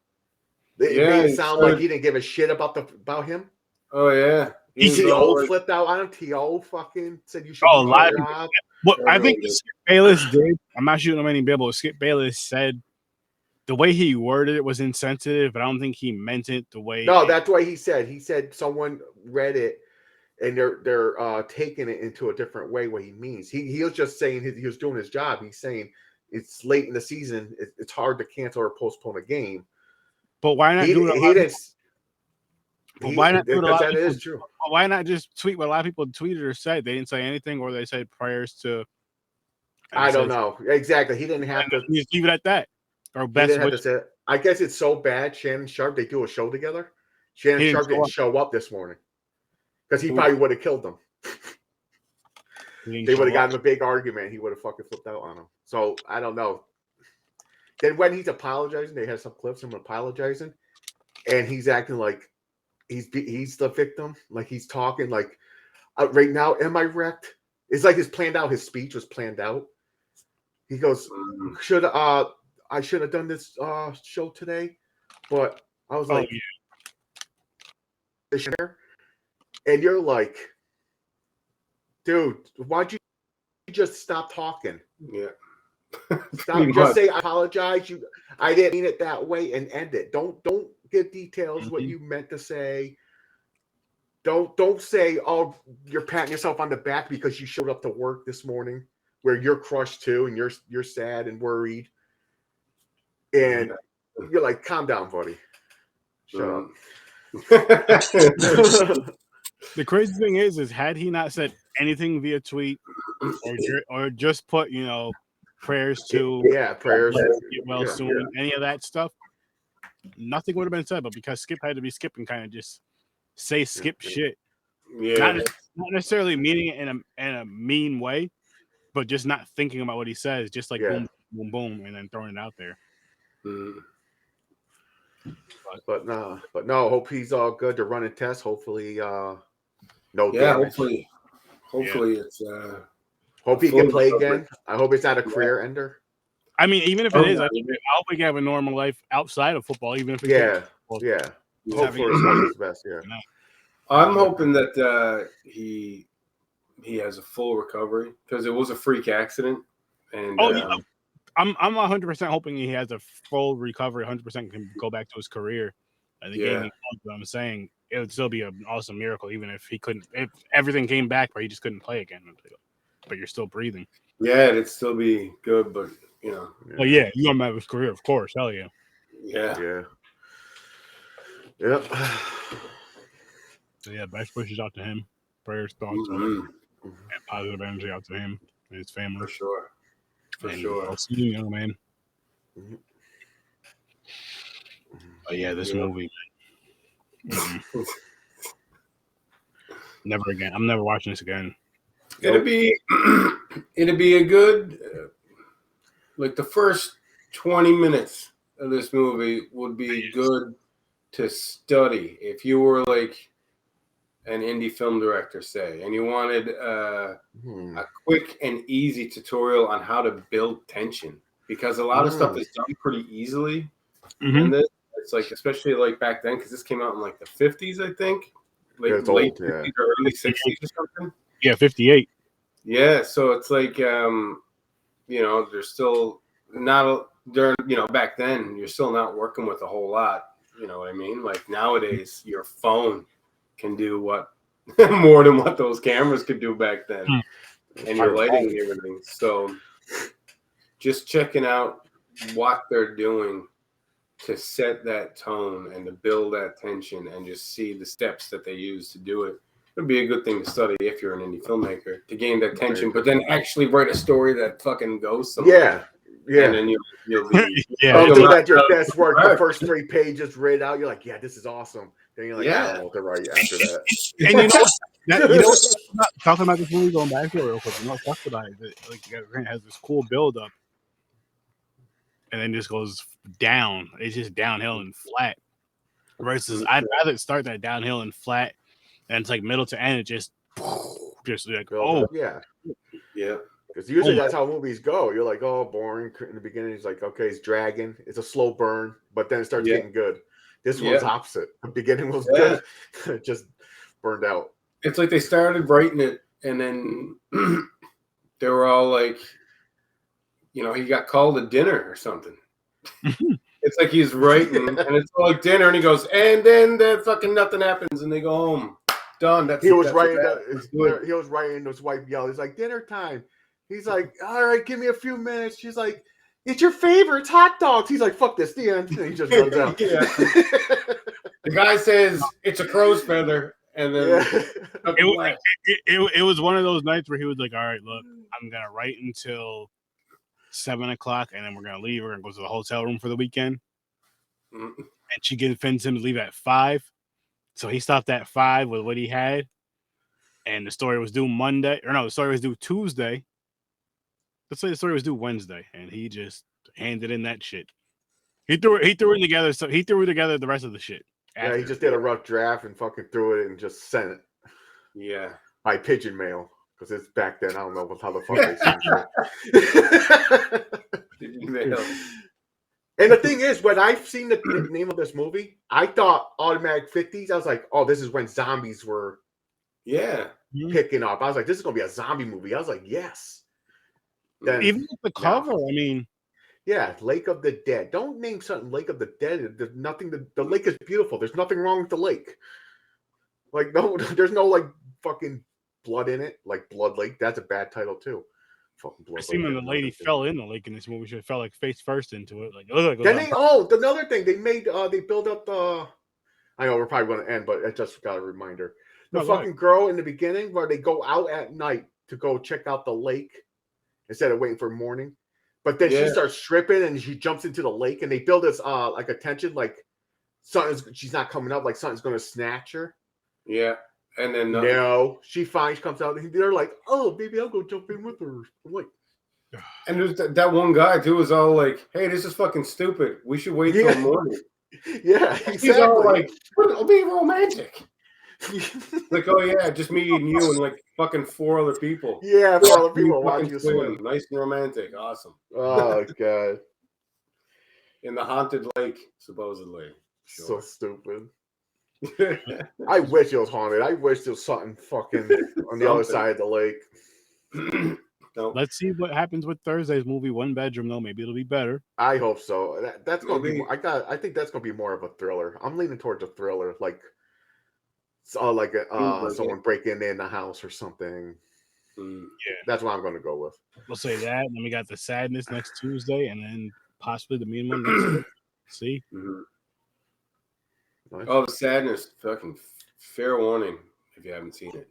It made it sound like he didn't give a shit about him. Oh yeah. T.O. flipped out on him. T.O. fucking said you should. What I think Skip Bayless did, I'm not shooting him any bill, but Skip Bayless said the way he worded it was insensitive, but I don't think he meant it the way. No, that's what he said. He said someone read it and they're taking it into a different way. What he means, he was just saying he was doing his job. He's saying it's late in the season. It's hard to cancel or postpone a game. But why not do it? Why not do it? That is true. Why not just tweet what a lot of people tweeted or said? They didn't say anything, or they said prayers to. I don't know exactly. He didn't have to just leave it at that. Or best. I guess it's so bad. Shannon Sharp, they do a show together. Shannon Sharp didn't show up this morning because he probably would have killed them. They would have gotten a big argument. He would have fucking flipped out on him. So I don't know. Then when he's apologizing, they have some clips of him apologizing, and he's acting like he's the victim. Like he's talking like, right now, am I wrecked? It's like his speech was planned out. He goes, I should have done this show today, but I was like, and you're like, dude, why'd you just stop talking? Yeah. Stop. Just say I apologize. I didn't mean it that way, and end it. Don't give details what you meant to say. Don't say, oh, you're patting yourself on the back because you showed up to work this morning where you're crushed too and you're sad and worried. And you're like, calm down, buddy. Shut up. The crazy thing is had he not said anything via tweet or just put, prayers to prayers get well soon, any of that stuff, nothing would have been said. But because Skip had to be skipping, kind of just say skip shit. Yeah. Not necessarily meaning it in a mean way, but just not thinking about what he says, just like boom, boom, boom, and then throwing it out there. But no, hope he's all good to run a test. Hopefully, no damage. Hopefully it's hope he can play again. I hope it's not a career ender. I mean, even if it is, I hope he can have a normal life outside of football, even if it Hopefully it's best. I'm hoping that he has a full recovery because it was a freak accident. And I'm 100% hoping he has a full recovery, 100% can go back to his career. The game I'm saying it would still be an awesome miracle, even if everything came back, but he just couldn't play again. But you're still breathing. Yeah, it'd still be good, but you know. Well, yeah, you want to have his career, of course. Hell yeah. Yeah. Yep. So yeah, best wishes out to him. Prayers, thoughts, and positive energy out to him and his family. For sure. I'll see you, young man. But yeah, this movie. Never again. I'm never watching this again. It'd be a good, like the first 20 minutes of this movie would be good to study if you were like an indie film director, say, and you wanted a quick and easy tutorial on how to build tension, because a lot of stuff is done pretty easily. And it's like, especially like back then, because this came out in like the 50s, I think, late 50s or early 60s or something. Yeah, 58. Yeah, so it's like, you know, there's still not during, you know, back then you're still not working with a whole lot. You know what I mean? Like nowadays, your phone can do what more than what those cameras could do back then, and your lighting and everything. So just checking out what they're doing to set that tone and to build that tension and just see the steps that they use to do it. It'd be a good thing to study if you're an indie filmmaker, to gain that tension, but then actually write a story that fucking goes somewhere. Yeah. And then you'll be until that your best work, the first 3 pages read out, you're like, yeah, this is awesome. Then you're like, I don't know what to write after that. And you know, talking about this movie, going back to it real quick, you know, talked about it. Like, it has this cool build up, and then just goes down. It's just downhill and flat. Versus, I'd rather start that downhill and flat, and it's like middle to end. It just like, yeah. Because usually that's how movies go. You're like, oh, boring in the beginning. It's like, okay, it's dragging. It's a slow burn, but then it starts getting good. This one's opposite. The beginning was good. It just burned out. It's like they started writing it, and then they were all like, you know, he got called to dinner or something. It's like he's writing, and it's all like dinner, and he goes, and then fucking nothing happens, and they go home. Done. He was writing. His wife yelled. He's like, dinner time. He's like, all right, give me a few minutes. She's like, it's your favorite. It's hot dogs. He's like, fuck this. The end. And he just runs out. The guy says it's a crow's feather, and then it was one of those nights where he was like, all right, look, I'm gonna write until 7 o'clock, and then we're gonna leave. We're gonna go to the hotel room for the weekend. And she convinced him to leave at 5. So he stopped at 5 with what he had, and the story was due Monday. Or no, the story was due Tuesday. Let's say the story was due Wednesday, and he just handed in that shit. He threw it together. So he threw together the rest of the shit. Yeah, he just did a rough draft and fucking threw it and just sent it. Yeah, by pigeon mail, because it's back then. I don't know how the fuck they sent it. And the thing is, when I've seen the name of this movie, I thought automatic 50s. I was like, oh, this is when zombies were picking up. I was like, this is going to be a zombie movie. I was like, yes. Then, even with the cover, I mean. Yeah, Lake of the Dead. Don't name something Lake of the Dead. There's nothing. The lake is beautiful. There's nothing wrong with the lake. Like, no, there's no, like, fucking blood in it. Like, Blood Lake. That's a bad title, too. I seen when the lady fell in the lake in this movie. She fell like face first into it. Like, another thing they made. They built up the. I know we're probably going to end, but I just got a reminder. The girl in the beginning where they go out at night to go check out the lake instead of waiting for morning, but then she starts stripping and she jumps into the lake, and they build this like a tension, like she's not coming up, like something's going to snatch her. Yeah. And then no, she finally comes out. And they're like, "Oh, maybe I'll go jump in with her." I'm like, and there's that one guy too was all like, "Hey, this is fucking stupid. We should wait till morning." Yeah, exactly. He's all like, "It'll be romantic." Like, oh yeah, just me and you and like fucking 4 other people. Yeah, 4 other people watching you swim. Nice and romantic, awesome. Oh god, in the haunted lake, supposedly. So stupid. I wish it was haunted. I wish there was something fucking on the other side of the lake. Nope. Let's see what happens with Thursday's movie, One Bedroom, though. Maybe it'll be better. I hope so. That's gonna be. I think that's gonna be more of a thriller. I'm leaning towards a thriller, like someone breaking in the house or something. Yeah, that's what I'm gonna go with. We'll say that. And then we got The Sadness next Tuesday, and then possibly The Mean One next week. See. Nice. Oh, The Sadness! Fucking fair warning if you haven't seen it.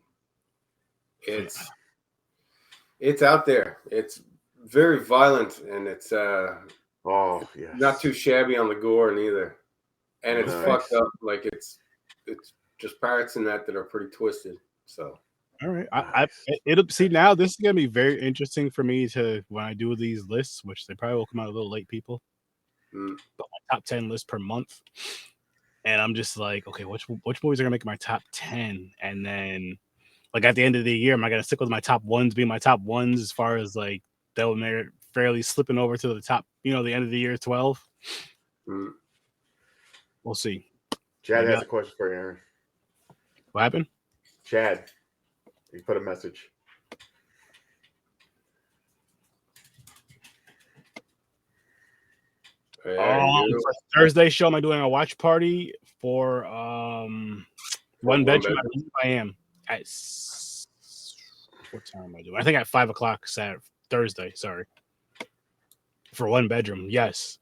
It's out there. It's very violent, and it's not too shabby on the gore neither, and it's fucked up. Like it's just parts in that are pretty twisted. So all right, it'll see now. This is gonna be very interesting for me to when I do these lists, which they probably will come out a little late, people. But my top 10 list per month, and I'm just like, okay, which movies are gonna make my top 10, and then. Like at the end of the year, am I gonna stick with my top ones being my top ones as far as like they'll fairly slipping over to the top, the end of the year 12? We'll see. Chad has a question for you, Aaron. What happened? Chad, you put a message. For Thursday show, am I doing a watch party for One Bedroom? I am. At what time am I doing? I think at 5 o'clock Thursday. Sorry, for One Bedroom. Yes.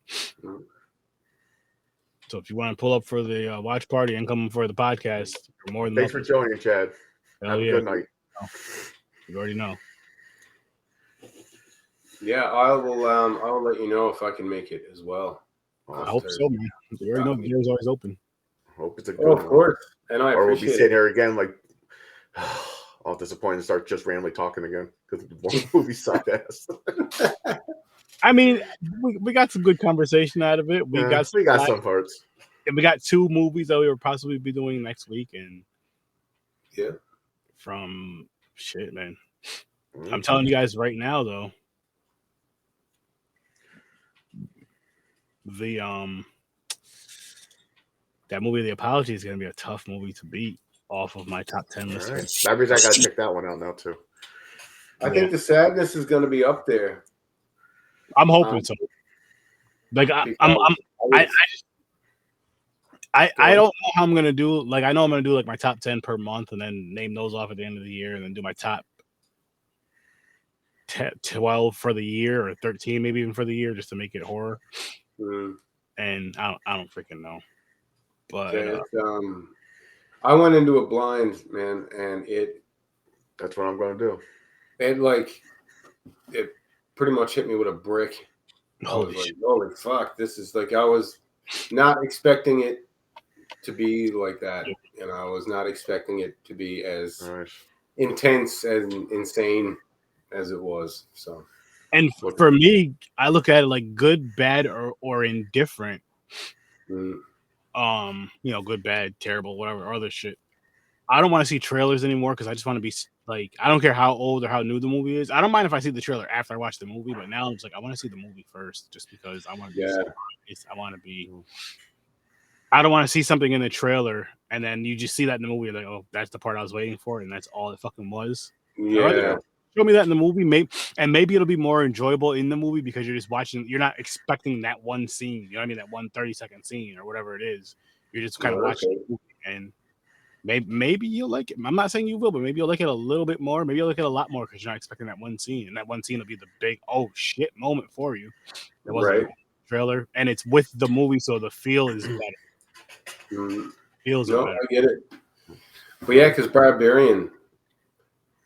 So if you want to pull up for the watch party and come for the podcast, you're more than thanks for joining, Chad. Have a good night. You already know. Yeah, I will let you know if I can make it as well. I hope so, man. You already know the door's always open. Hope it's a good one. Of course. And I appreciate we'll be sitting here again like all disappointed and start just randomly talking again because one movie side ass. I mean, we got some good conversation out of it. We got some parts. And we got 2 movies that we will possibly be doing next week. And from shit, man. I'm telling you guys right now, though. That movie, The Apology, is going to be a tough movie to beat off of my top 10 list. Right. That means I got to check that one out now too. I think The Sadness is going to be up there. I'm hoping so. Like I don't know how I'm going to do. Like I know I'm going to do like my top 10 per month, and then name those off at the end of the year, and then do my top 12 for the year, or 13 maybe even for the year, just to make it horror. And I don't freaking know. But I went into it blind, man, and that's what I'm going to do. It pretty much hit me with a brick. Holy fuck, this is like, I was not expecting it to be like that, and I was not expecting it to be as intense and insane as it was. So, and for me, I look at it like good, bad, or indifferent. Good, bad, terrible, whatever other shit. I don't want to see trailers anymore because I just want to be like, I don't care how old or how new the movie is. I don't mind if I see the trailer after I watch the movie, but now I'm just like, I want to see the movie first, just because I want to be. I don't want to see something in the trailer and then you just see that in the movie. You're like, oh, that's the part I was waiting for, and that's all it fucking was. Yeah. Show me that in the movie, maybe it'll be more enjoyable in the movie because you're just watching. You're not expecting that one scene. You know what I mean? That 1 30-second scene or whatever it is. You're just kind of watching the movie, and maybe you'll like it. I'm not saying you will, but maybe you'll like it a little bit more. Maybe you'll like it a lot more because you're not expecting that one scene, and that one scene will be the big oh shit moment for you. It wasn't a trailer, and it's with the movie, so the feel is better. Feels better. I get it. But yeah, because Barbarian.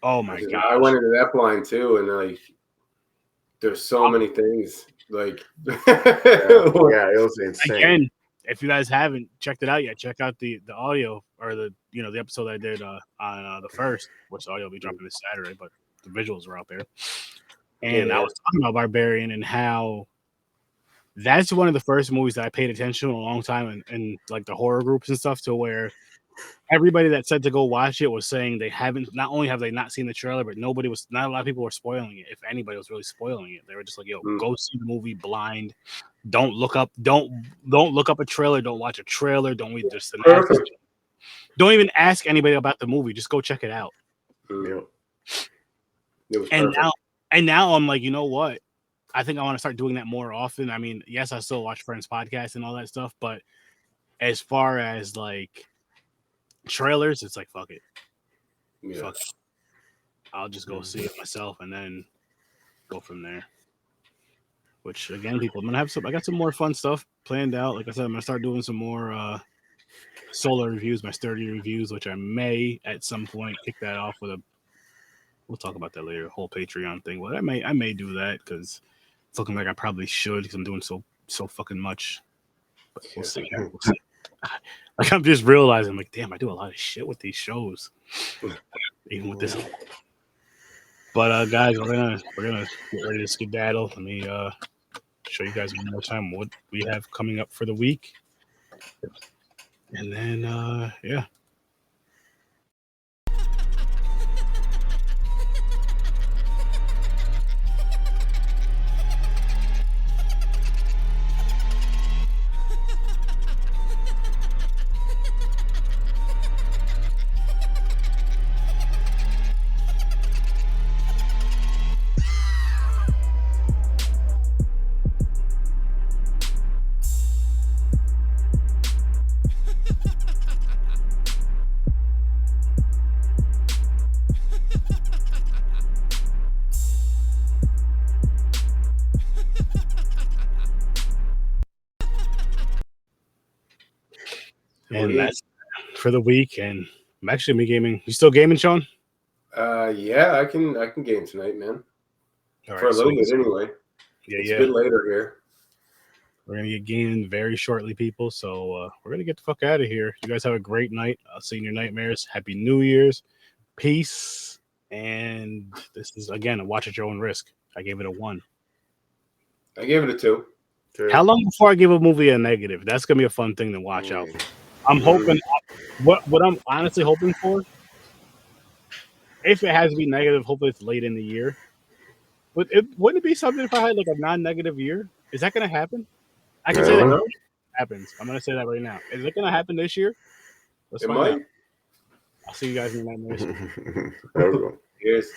Oh my god! I went into that blind too, and like, there's so many things. Like, it was insane. Again, if you guys haven't checked it out yet, check out the audio or the episode I did on the first, which the audio will be dropping this Saturday, but the visuals are out there. And I was talking about Barbarian and how that's one of the first movies that I paid attention to in a long time in like the horror groups and stuff, to where everybody that said to go watch it was saying they haven't. Not only have they not seen the trailer, but not a lot of people were spoiling it. If anybody was really spoiling it, they were just like, "Yo, go see the movie blind. Don't look up a trailer. Don't watch a trailer. Don't read the synopsis. Don't even ask anybody about the movie. Just go check it out." Yeah. And now I'm like, you know what? I think I want to start doing that more often. I mean, yes, I still watch friends' podcasts and all that stuff, but as far as like trailers, it's like fuck it. Yeah. Fuck it. I'll just go see it myself and then go from there. Which again, people, I got some more fun stuff planned out. Like I said, I'm gonna start doing some more solo reviews, my sturdy reviews, which I may at some point kick that off with we'll talk about that later, whole Patreon thing. Well, I may do that because it's looking like I probably should because I'm doing so fucking much. But we'll see. We'll see. Like I'm just realizing, like, damn, I do a lot of shit with these shows, even with this. But guys, we're gonna get ready to skedaddle. Let me show you guys one more time what we have coming up for the week, and then yeah. And that's for the week. And I'm actually gonna be gaming. You still gaming, Sean? Yeah, I can game tonight, man. All right, for a little bit anyway. Yeah, it's a bit later here. We're gonna get gaming very shortly, people. So we're gonna get the fuck out of here. You guys have a great night. I'll see you in your nightmares. Happy New Year's. Peace. And this is again a watch at your own risk. I gave it a 1. I gave it a 2. How long before I give a movie a negative? That's gonna be a fun thing to watch out for. I'm hoping what I'm honestly hoping for, if it has to be negative, hopefully it's late in the year. But wouldn't it be something if I had like a non-negative year? Is that gonna happen? I can say that it happens. I'm gonna say that right now. Is it gonna happen this year? Let's find out. I'll see you guys in the nightmares. There we go. Cheers.